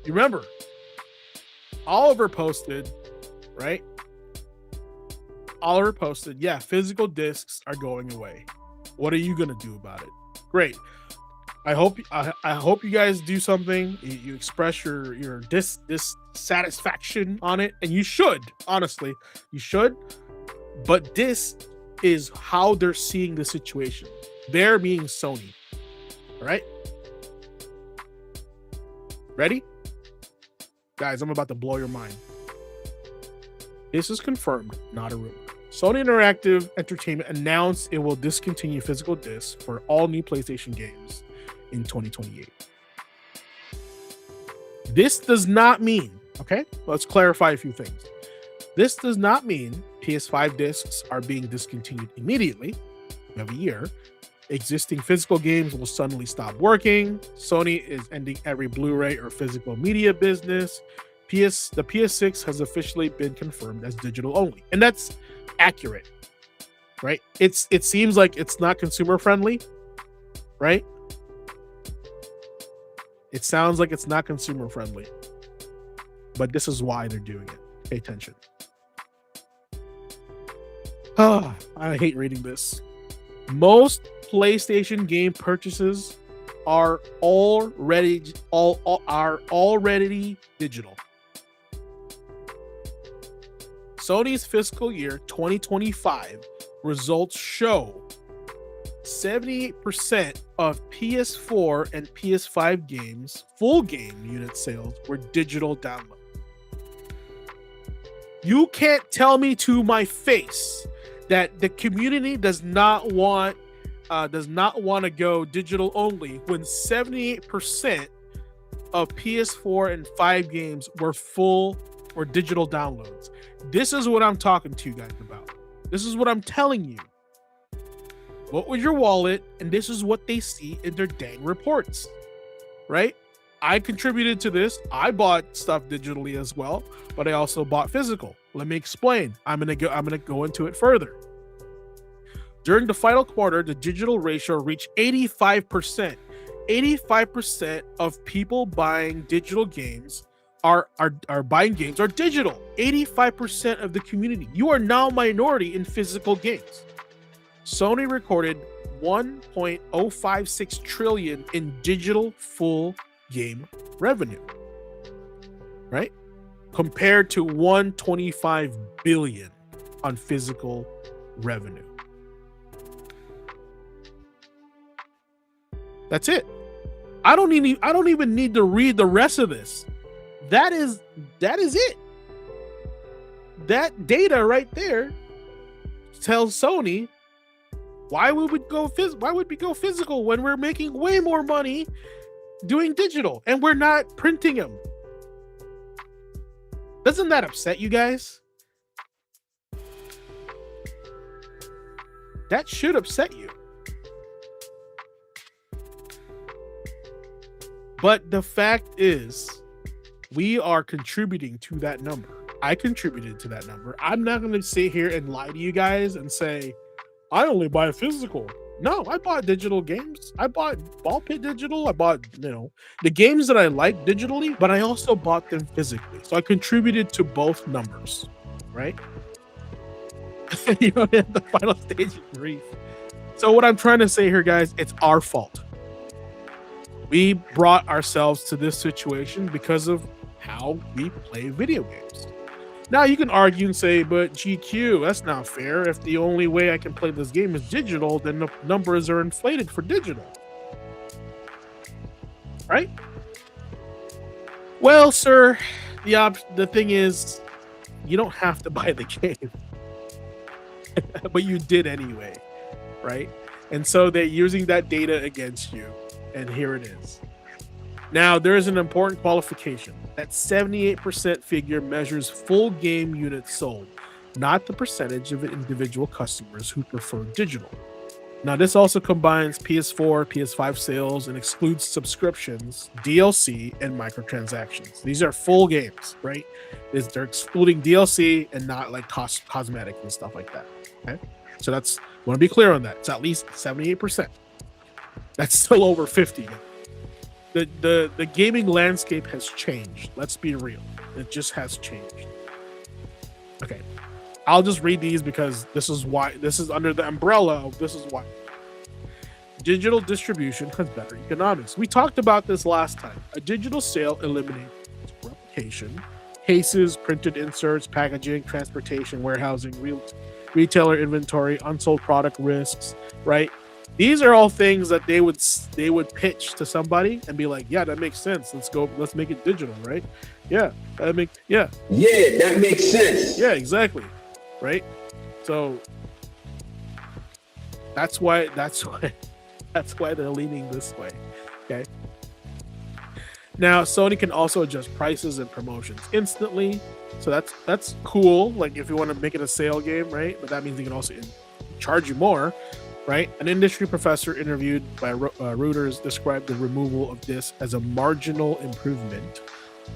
You remember, Oliver posted, right? Oliver posted, yeah, physical discs are going away. What are you gonna do about it? Great. I hope you guys do something. You express your dissatisfaction on it, and you should. Honestly, you should. But this is how they're seeing the situation. They're being Sony. All right. Ready? Guys, I'm about to blow your mind. This is confirmed, not a rumor. Sony Interactive Entertainment announced it will discontinue physical discs for all new PlayStation games in 2028. This does not mean, okay, let's clarify a few things. This does not mean PS5 discs are being discontinued immediately. We have a year. Existing physical games will suddenly stop working. Sony is ending every Blu-ray or physical media business. The PS6 has officially been confirmed as digital only, and that's accurate, right? It seems like it's not consumer friendly, right? It sounds like it's not consumer friendly, but this is why they're doing it. Pay attention. Oh, I hate reading this. Most PlayStation game purchases are already digital. Sony's fiscal year 2025 results show 78% of PS4 and PS5 games, full game unit sales, were digital download. You can't tell me to my face that the community does not want to go digital only when 78% of PS4 and 5 games were full or digital downloads. This is what I'm talking to you guys about. This is what I'm telling you. What was your wallet? And this is what they see in their dang reports, right? I contributed to this. I bought stuff digitally as well, but I also bought physical. Let me explain. I'm gonna go into it further. During the final quarter, the digital ratio reached 85%. 85% of people buying digital games are buying games are digital. 85% of the community. You are now minority in physical games. Sony recorded 1.056 trillion in digital full game revenue, right? Compared to 125 billion on physical revenue. That's it. I don't even need to read the rest of this. That is it. That data right there tells Sony why would we go physical when we're making way more money doing digital and we're not printing them. Doesn't that upset you guys? That should upset you. But the fact is, we are contributing to that number. I contributed to that number. I'm not going to sit here and lie to you guys and say, I only buy physical. No, I bought digital games. I bought Ball Pit digital. I bought, the games that I like digitally, but I also bought them physically. So I contributed to both numbers, right? At the final stage of grief. So what I'm trying to say here, guys, it's our fault. We brought ourselves to this situation because of how we play video games. Now you can argue and say, but GQ, that's not fair. If the only way I can play this game is digital, then the numbers are inflated for digital. Right? Well, sir, the thing is, you don't have to buy the game. But you did anyway, right? And so they're using that data against you. And here it is. Now, there is an important qualification. That 78% figure measures full game units sold, not the percentage of individual customers who prefer digital. Now, this also combines PS4, PS5 sales and excludes subscriptions, DLC, and microtransactions. These are full games, right? They're excluding DLC and not like cosmetics and stuff like that. Okay, so that's, I want to be clear on that. It's at least 78%. That's still over 50. The gaming landscape has changed. Let's be real. It just has changed. Okay. I'll just read these because this is under the umbrella of this is why. Digital distribution has better economics. We talked about this last time. A digital sale eliminates replication, cases, printed inserts, packaging, transportation, warehousing, retailer inventory, unsold product risks, right? These are all things that they would pitch to somebody and be like, yeah, that makes sense. Let's make it digital, right? Yeah, that makes sense. Yeah, exactly. Right? So that's why they're leaning this way. Okay. Now, Sony can also adjust prices and promotions instantly. So that's cool. Like if you want to make it a sale game, right? But that means they can also charge you more. Right? An industry professor interviewed by Reuters described the removal of this as a marginal improvement,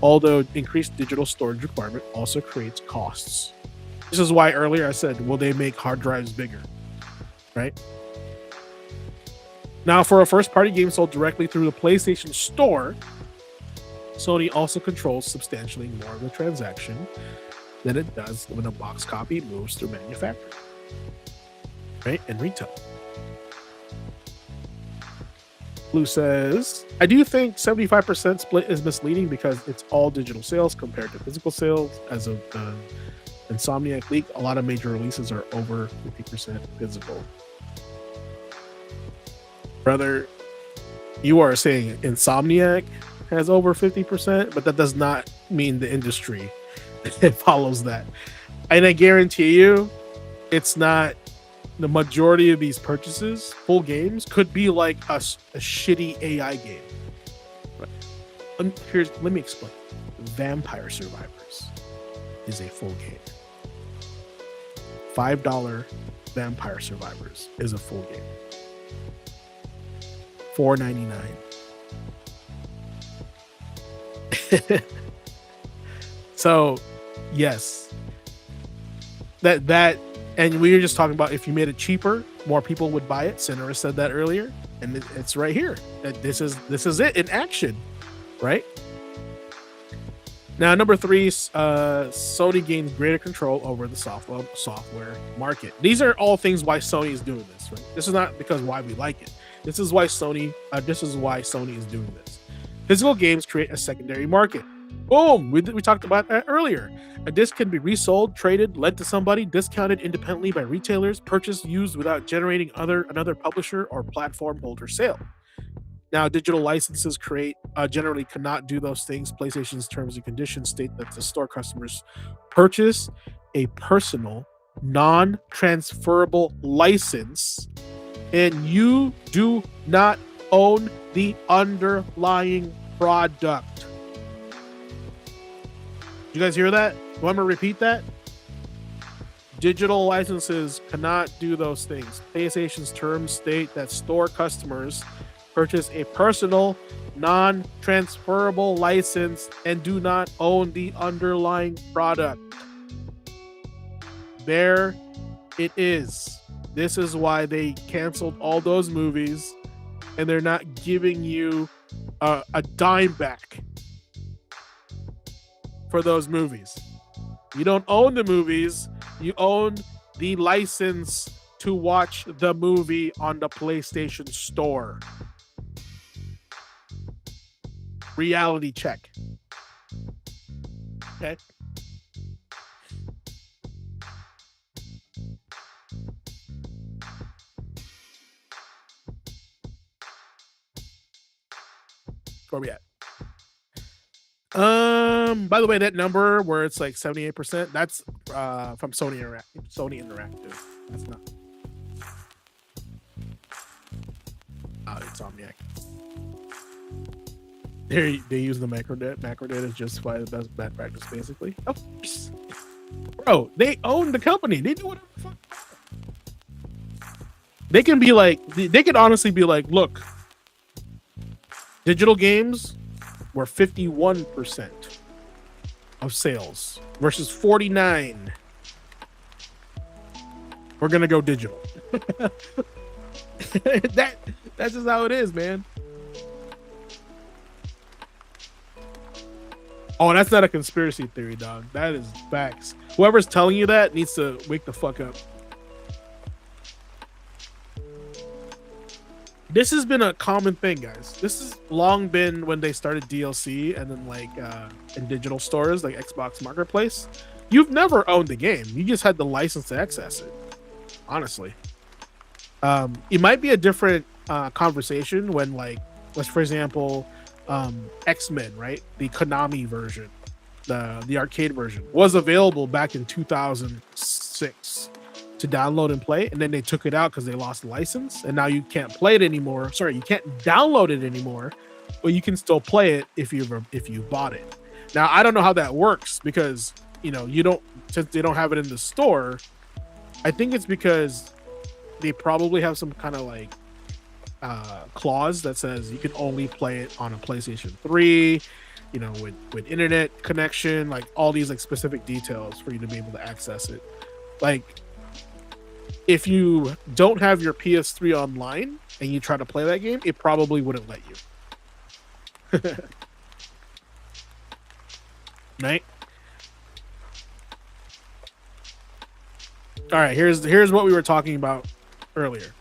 although increased digital storage requirement also creates costs. This is why earlier I said, will they make hard drives bigger? Right? Now, for a first-party game sold directly through the PlayStation Store, Sony also controls substantially more of the transaction than it does when a box copy moves through manufacturing. Right? And retail. Blue says, I do think 75% split is misleading because it's all digital sales compared to physical sales. As of Insomniac leak, a lot of major releases are over 50% physical. Brother, you are saying Insomniac has over 50%, but that does not mean the industry follows that. And I guarantee you, it's not. The majority of these purchases, full games, could be like a shitty AI game. Right. Let me explain. Vampire Survivors is a full game. $5 Vampire Survivors is a full game. $4.99. So, yes. That and we were just talking about if you made it cheaper, more people would buy it. Sinner said that earlier, and it's right here. This is it in action, right? Now, number 3, Sony gains greater control over the software market. These are all things why Sony is doing this. Right? This is not because why we like it. This is why Sony is doing this. Physical games create a secondary market. Boom! We talked about that earlier. A disc can be resold, traded, lent to somebody, discounted independently by retailers, purchased, used without generating another publisher or platform holder sale. Now, digital licenses generally cannot do those things. PlayStation's terms and conditions state that the store customers purchase a personal, non-transferable license, and you do not own the underlying product. You guys hear that? Want me to repeat that? Digital licenses cannot do those things. PlayStation's terms state that store customers purchase a personal, non-transferable license and do not own the underlying product. There it is. This is why they canceled all those movies, and they're not giving you a dime back for those movies. You don't own the movies, you own the license to watch the movie on the PlayStation Store. Reality check. Okay. Where we at? By the way, that number where it's like 78%, that's from Sony Interactive. That's not Insomniac. They use the macro data to justify the bad practice, basically. Of course. Bro, they own the company. They do whatever the fuck. They can honestly be like, look, digital games were 51% of sales versus 49%. We're gonna go digital. That's just how it is, man. Oh, that's not a conspiracy theory, dog. That is facts. Whoever's telling you that needs to wake the fuck up. This has been a common thing, guys. This has long been when they started DLC and then like in digital stores like Xbox Marketplace. You've never owned the game. You just had the license to access it. Honestly. It might be a different conversation when like, let's for example, X-Men, right? The Konami version, the arcade version was available back in 2006 to download and play, and then they took it out because they lost the license, and now you can't play it anymore. Sorry, you can't download it anymore, but you can still play it if you bought it. Now I don't know how that works because you don't, since they don't have it in the store. I think it's because they probably have some kind of like clause that says you can only play it on a PlayStation 3, with internet connection, like all these like specific details for you to be able to access it. Like if you don't have your PS3 online and you try to play that game, it probably wouldn't let you. Right? All right, here's what we were talking about earlier.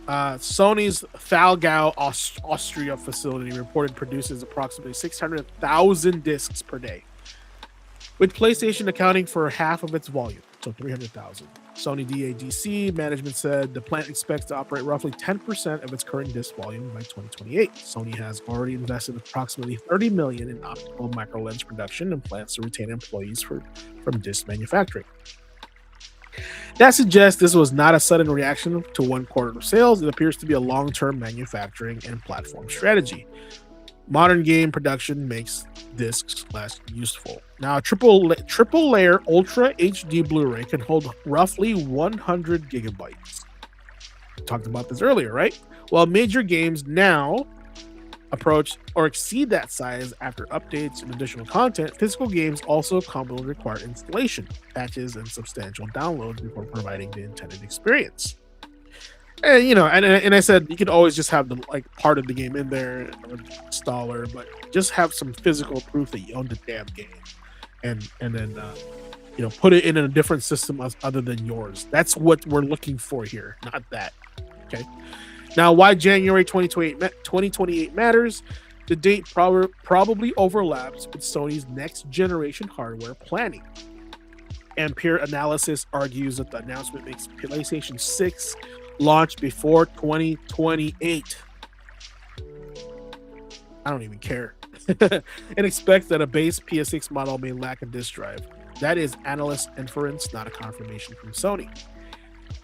Sony's Thalgau, Austria facility reported produces approximately 600,000 discs per day, with PlayStation accounting for half of its volume, so 300,000. Sony DADC management said the plant expects to operate roughly 10% of its current disc volume by 2028. Sony has already invested approximately $30 million in optical micro lens production and plans to retain employees from disc manufacturing. That suggests this was not a sudden reaction to one quarter of sales. It appears to be a long-term manufacturing and platform strategy. Modern game production makes discs less useful. Now, a triple layer Ultra HD Blu-ray can hold roughly 100 gigabytes. We talked about this earlier, right? While major games now approach or exceed that size after updates and additional content, physical games also commonly require installation, patches, and substantial downloads before providing the intended experience. And and I said you could always just have the like part of the game in there or installer, but just have some physical proof that you own the damn game, and then put it in a different system other than yours. That's what we're looking for here, not that. Okay. Now, why January 2028 matters? The date probably overlaps with Sony's next generation hardware planning. Ampere analysis argues that the announcement makes PlayStation 6 launch before 2028. I don't even care. And expects that a base PS6 model may lack a disk drive. That is analyst inference, not a confirmation from Sony.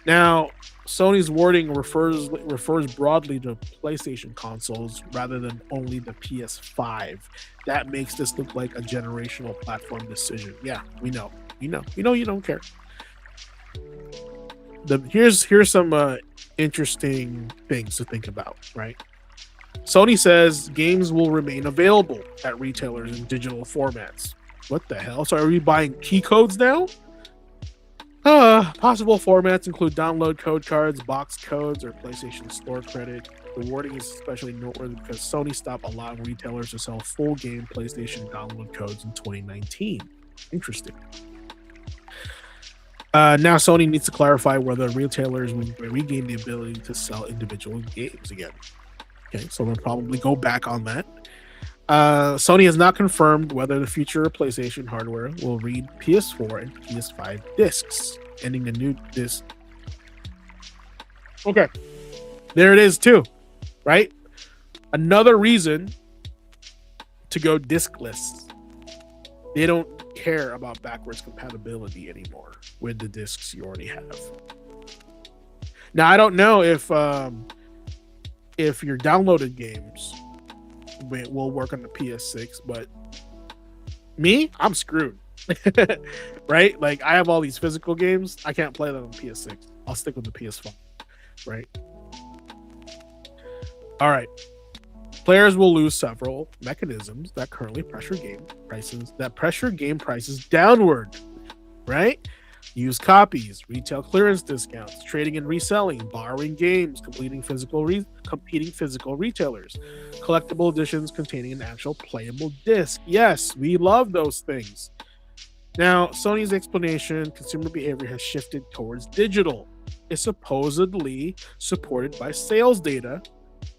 Now, Sony's wording refers broadly to PlayStation consoles rather than only the PS5. That makes this look like a generational platform decision. Yeah, we know. You don't care. Here's some interesting things to think about, right? Sony says games will remain available at retailers in digital formats. What the hell? So are we buying key codes now? Possible formats include download code cards, box codes, or PlayStation Store credit. The wording is especially noteworthy because Sony stopped allowing retailers to sell full game PlayStation download codes in 2019. Interesting. Now Sony needs to clarify whether retailers will regain the ability to sell individual games again. Okay, so we'll probably go back on that. Sony has not confirmed whether the future PlayStation hardware will read PS4 and PS5 discs, ending the new disc. Okay, there it is too, right? Another reason to go discless. They don't care about backwards compatibility anymore with the discs you already have. Now, I don't know if your downloaded games will work on the PS6, but me, I'm screwed. Right? Like, I have all these physical games. I can't play them on PS6. I'll stick with the PS5. Right? All right. Players will lose several mechanisms that currently pressure game prices downward. Right? Used copies, retail clearance discounts, trading and reselling, borrowing games, competing physical retailers, collectible editions containing an actual playable disc. Yes, we love those things. Now, Sony's explanation, consumer behavior has shifted towards digital. It's supposedly supported by sales data,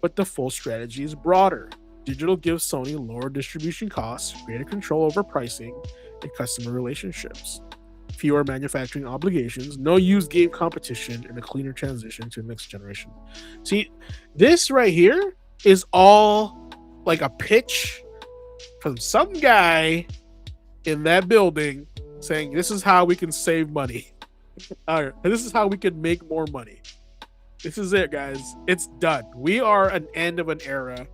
but the full strategy is broader. Digital gives Sony lower distribution costs, greater control over pricing, and customer relationships. Fewer manufacturing obligations, no used game competition, and a cleaner transition to the next generation. See, this right here is all like a pitch from some guy in that building saying, this is how we can save money. All right, this is how we can make more money. This is it, guys. It's done. We are an end of an era,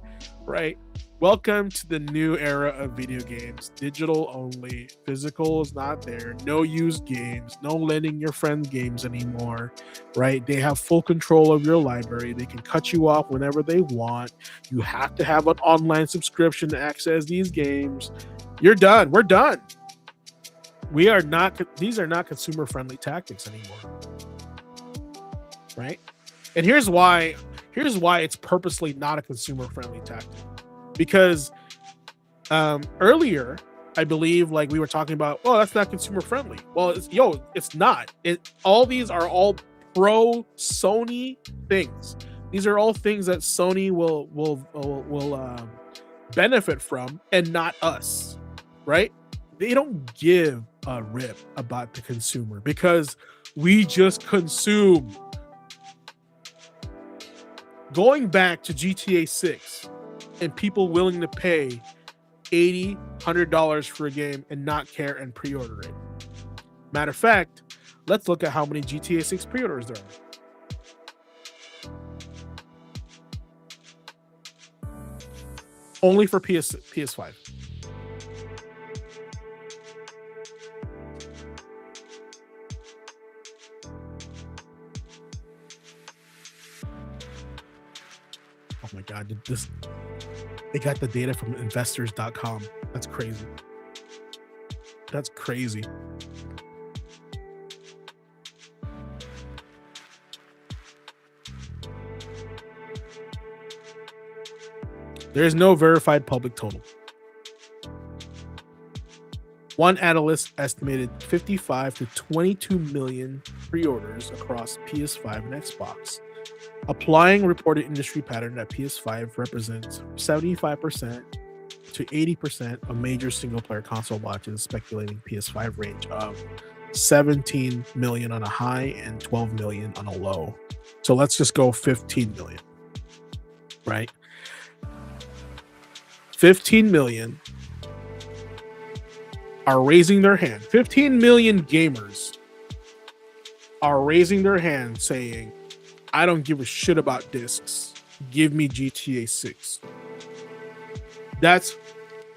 right? Welcome to the new era of video games. Digital only. Physical is not there. No used games. No lending your friends games anymore, right? They have full control of your library. They can cut you off whenever they want. You have to have an online subscription to access these games. You're done. We're done. These are not consumer-friendly tactics anymore, right? And here's why it's purposely not a consumer-friendly tactic. Because earlier, I believe, like, we were talking about, oh, that's not consumer friendly. Well, it's not. All these are all pro Sony things. These are all things that Sony will benefit from, and not us, right? They don't give a rip about the consumer because we just consume. Going back to GTA 6. And people willing to pay $80, $100 for a game and not care and pre-order it. Matter of fact, let's look at how many GTA 6 pre-orders there are. Only for PS5. Oh my God, they got the data from investors.com. That's crazy. That's crazy. There is no verified public total. One analyst estimated 55 to 22 million pre-orders across PS5 and Xbox. Applying reported industry pattern that PS5 represents 75% to 80% of major single-player console launches, speculating PS5 range of 17 million on a high and 12 million on a low. So let's just go 15 million, right? 15 million are raising their hand. 15 million gamers are raising their hand saying, I don't give a shit about discs. Give me GTA 6. That's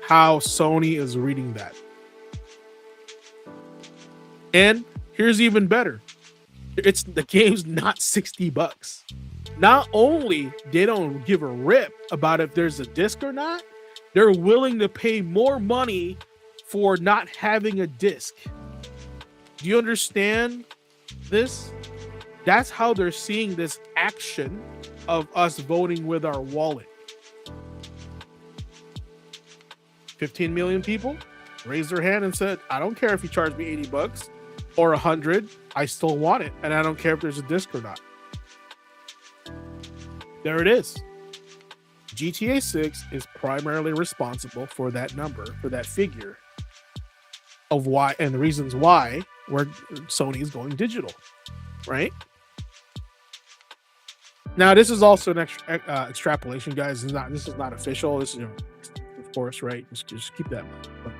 how Sony is reading that. And here's even better. It's the game's not $60. Not only they don't give a rip about if there's a disc or not, they're willing to pay more money for not having a disc. Do you understand this? That's how they're seeing this action of us voting with our wallet. 15 million people raised their hand and said, I don't care if you charge me $80 or 100, I still want it. And I don't care if there's a disc or not. There it is. GTA 6 is primarily responsible for that number, for that figure of why, and the reasons why where Sony is going digital, right? Now, this is also an extrapolation, guys. This is not official. This is, of course, right? Just keep that in mind. But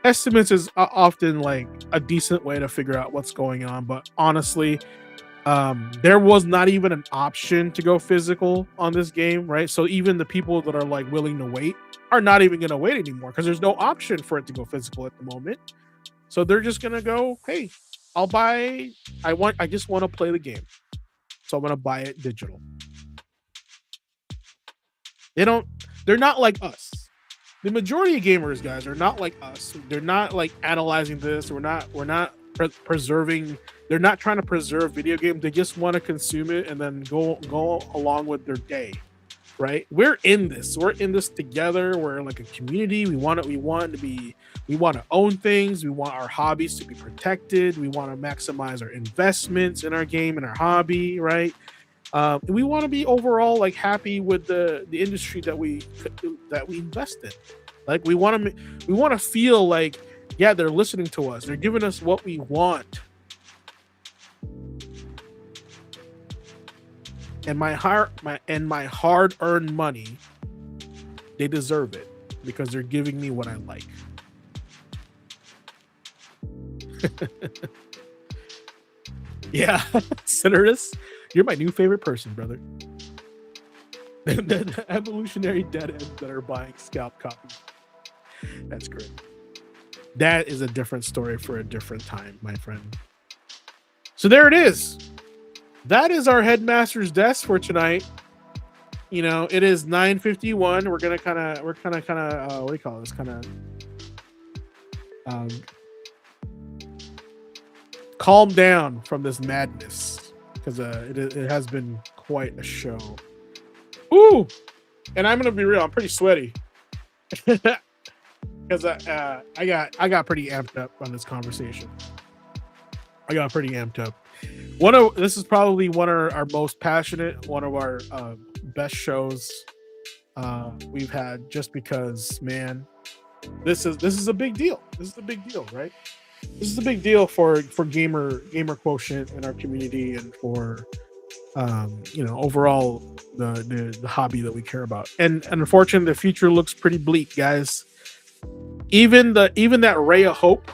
estimates is often like a decent way to figure out what's going on. But honestly, there was not even an option to go physical on this game, right? So even the people that are like willing to wait are not even going to wait anymore because there's no option for it to go physical at the moment. So they're just going to go, hey, I'll buy. I just want to play the game. So I'm going to buy it digital. They're not like us. The majority of gamers, guys, are not like us. They're not like analyzing this. We're not preserving. They're not trying to preserve video games. They just want to consume it and then go along with their day, right? We're in this together. We're like a community. We want to own things. We want our hobbies to be protected. We want to maximize our investments in our game and our hobby, right? We want to be overall like happy with the industry that we invest in. Like we want to feel like, yeah, they're listening to us. They're giving us what we want. And my hard-earned money, they deserve it because they're giving me what I like. Yeah, Cinerus, you're my new favorite person, brother. The evolutionary dead ends that are buying scalp copies. That's great. That is a different story for a different time, my friend. So there it is. That is our Headmaster's desk for tonight. You know, it is 9:51. We're kind of what do you call this? Calm down from this madness because it has been quite a show. Ooh, and I'm gonna be real. I'm pretty sweaty because I got pretty amped up on this conversation. I got pretty amped up. This is probably one of our most passionate, one of our best shows we've had, just because, man, this is a big deal. This is a big deal, right? This is a big deal for gamer quotient in our community and for overall the hobby that we care about. And unfortunately, the future looks pretty bleak, guys. Even that ray of hope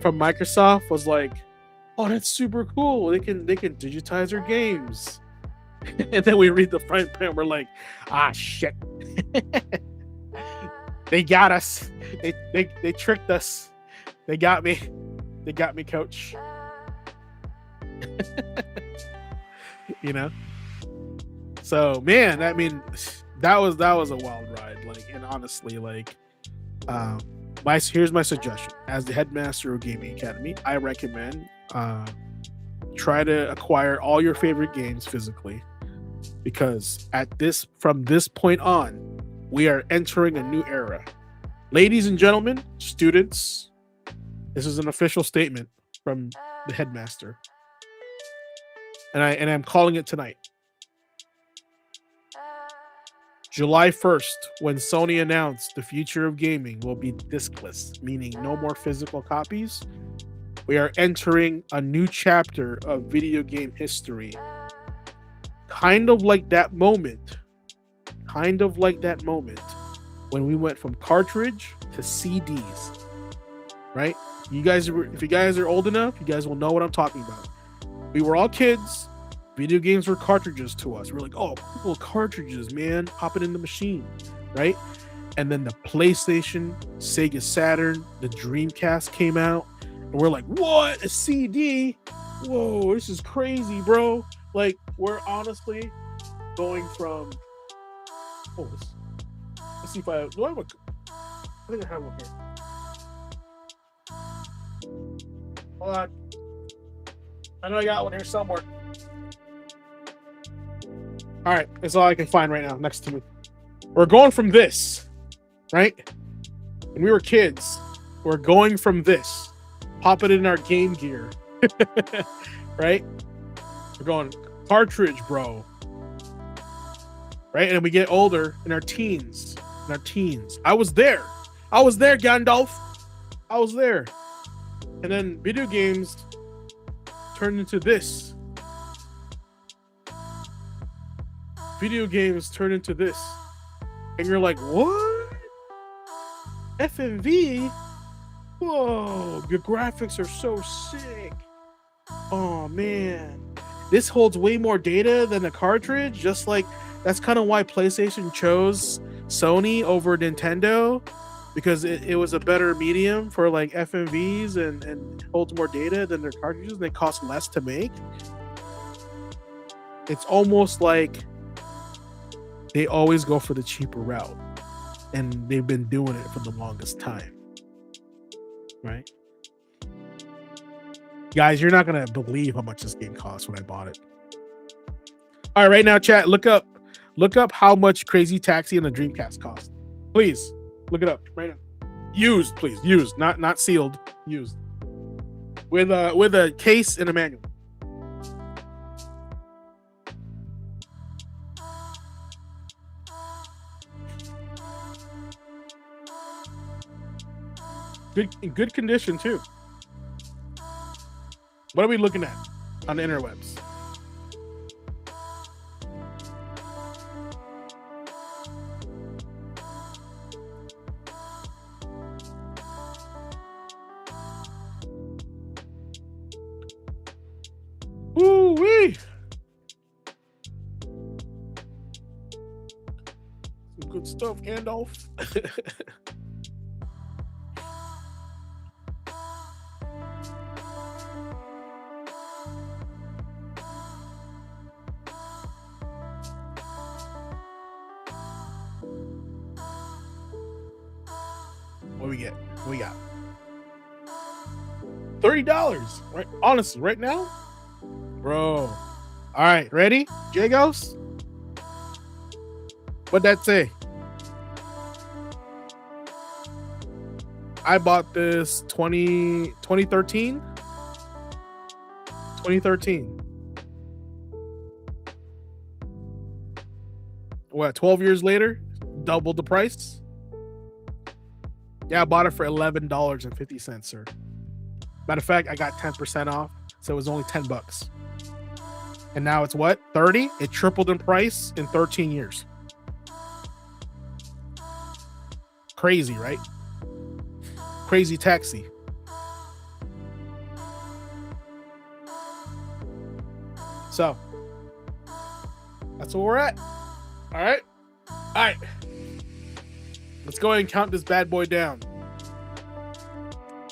from Microsoft was like, oh, that's super cool. They can digitize their games. And then we read the fine print. We're like, ah, shit. They got us. They tricked us. They got me. They got me, coach. You know? So, man, I mean, that was a wild ride. Like, and honestly, like, here's my suggestion. As the headmaster of Gaming Academy, I recommend try to acquire all your favorite games physically, because from this point on, we are entering a new era. Ladies and gentlemen, students, this is an official statement from the headmaster. and I'm calling it tonight. July 1st, when Sony announced the future of gaming will be diskless, meaning no more physical copies, we are entering a new chapter of video game history. Kind of like that moment when we went from cartridge to CDs, right? If you guys are old enough, you guys will know what I'm talking about. We were all kids. Video games were cartridges to us. We're like, oh, cool cartridges, man. Pop it in the machine, right? And then the PlayStation, Sega Saturn, the Dreamcast came out. And we're like, what? A CD? Whoa, this is crazy, bro. Like, we're honestly going from... Oh, let's see if I... Do I have a... I think I have one here. Hold on. I know I got one here somewhere. All right, that's all I can find right now next to me. We're going from this, right? When we were kids, we're going from this, pop it in our Game Gear, right? We're going cartridge, bro, right? And then we get older in our teens. I was there, Gandalf. I was there. And then video games turned into this. Video games turn into this, and you're like, what? FMV? Whoa, your graphics are so sick. Oh man, this holds way more data than a cartridge. Just like that's kind of why PlayStation chose Sony over Nintendo, because it was a better medium for like FMVs and holds more data than their cartridges, and they cost less to make. It's almost like they always go for the cheaper route, and they've been doing it for the longest time, right? Guys, you're not gonna believe how much this game cost when I bought it. All right, right now, chat, look up how much Crazy Taxi and the Dreamcast cost. Please look it up right now. Used, please, used, not sealed, used, with a case and a manual. In good condition too. What are we looking at on the interwebs? Ooh-wee. Some good stuff, Gandalf. What we got? $30, right? Honestly, right now, bro. All right, ready, Jagos? What'd that say? I bought this 2013. 2013. What? 12 years later, doubled the price. Yeah, I bought it for $11.50, sir. Matter of fact, I got 10% off, so it was only $10. And now it's what? 30? It tripled in price in 13 years. Crazy, right? Crazy Taxi. So, that's where we're at. All right. Let's go ahead and count this bad boy down.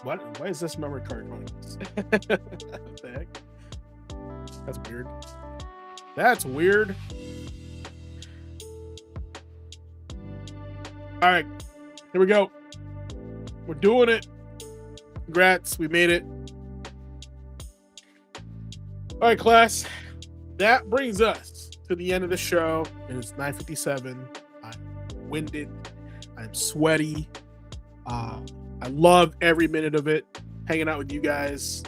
What? Why is this memory card running? What the heck? That's weird. All right, here we go. We're doing it. Congrats, we made it. All right, class. That brings us to the end of the show. It is 9:57. I'm winded. I'm sweaty. I love every minute of it. hanging out with you guys.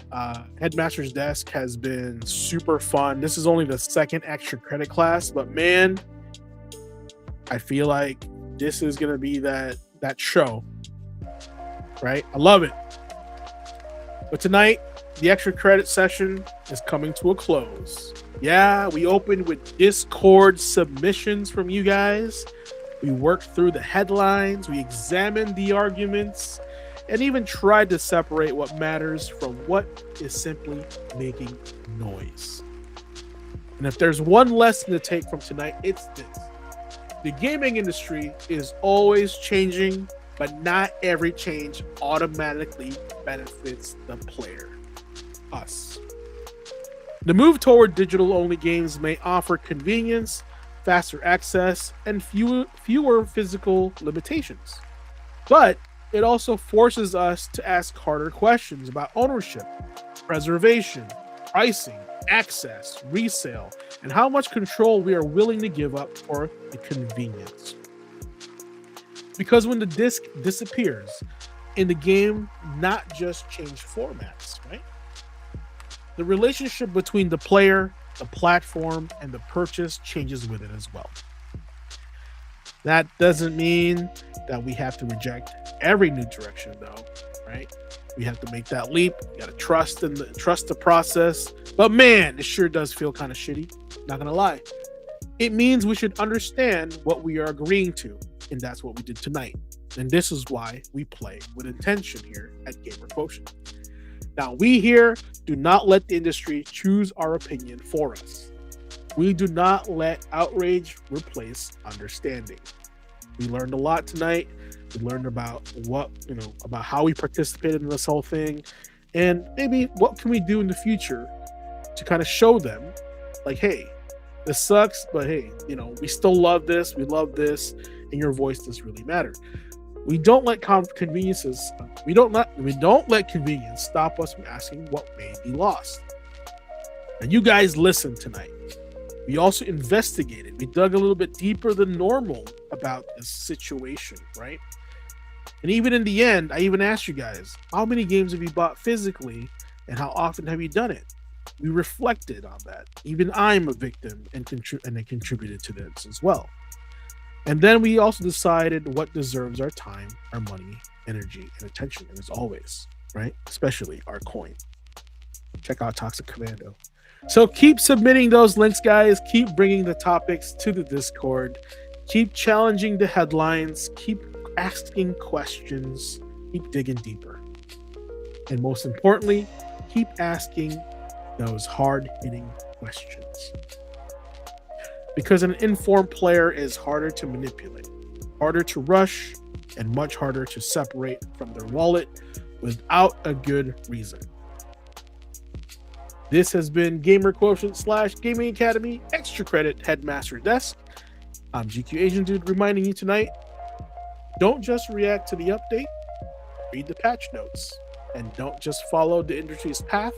Headmaster's Desk has been super fun. This is only the second extra credit class, but man, I feel like this is gonna be that show, right? I love it. But tonight, the extra credit session is coming to a close. Yeah, we opened with Discord submissions from you guys. We worked through the headlines, we examined the arguments, and even tried to separate what matters from what is simply making noise. And if there's one lesson to take from tonight, it's this. The gaming industry is always changing, but not every change automatically benefits the player, us. The move toward digital-only games may offer convenience, faster access, and fewer physical limitations. But it also forces us to ask harder questions about ownership, preservation, pricing, access, resale, and how much control we are willing to give up for the convenience. Because when the disc disappears in the game, not just change formats, right? The relationship between the player, the platform, and the purchase changes with it as well. That doesn't mean that we have to reject every new direction, though, right? We have to make that leap. We got to trust the process. But man, it sure does feel kind of shitty. Not gonna lie. It means we should understand what we are agreeing to, and that's what we did tonight. And this is why we play with intention here at Gamer Quotient. Now, we here do not let the industry choose our opinion for us. We do not let outrage replace understanding. We learned a lot tonight. We learned about about how we participated in this whole thing, and maybe what can we do in the future to kind of show them, like, hey, this sucks, but hey, we still love this. We love this, and your voice does really matter. We don't let conveniences. We don't let convenience stop us from asking what may be lost. And you guys listened tonight. We also investigated. We dug a little bit deeper than normal about this situation, right? And even in the end, I even asked you guys, how many games have you bought physically, and how often have you done it? We reflected on that. Even I'm a victim and I contributed to this as well. And then we also decided what deserves our time, our money, energy, and attention. And as always, right? Especially our coin. Check out Toxic Commando. So keep submitting those links, guys. Keep bringing the topics to the Discord. Keep challenging the headlines. Keep asking questions. Keep digging deeper. And most importantly, keep asking those hard-hitting questions. Because an informed player is harder to manipulate, harder to rush, and much harder to separate from their wallet without a good reason. This has been Gamer Quotient / Gaming Academy Extra Credit Headmaster Desk. I'm GQ Asian Dude reminding you tonight, don't just react to the update, read the patch notes, and don't just follow the industry's path.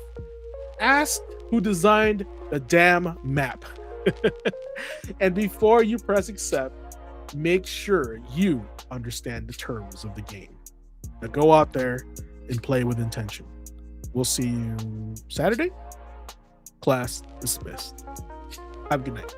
Ask who designed the damn map. And before you press accept, make sure you understand the terms of the game. Now go out there and play with intention. We'll see you Saturday. Class dismissed. Have a good night.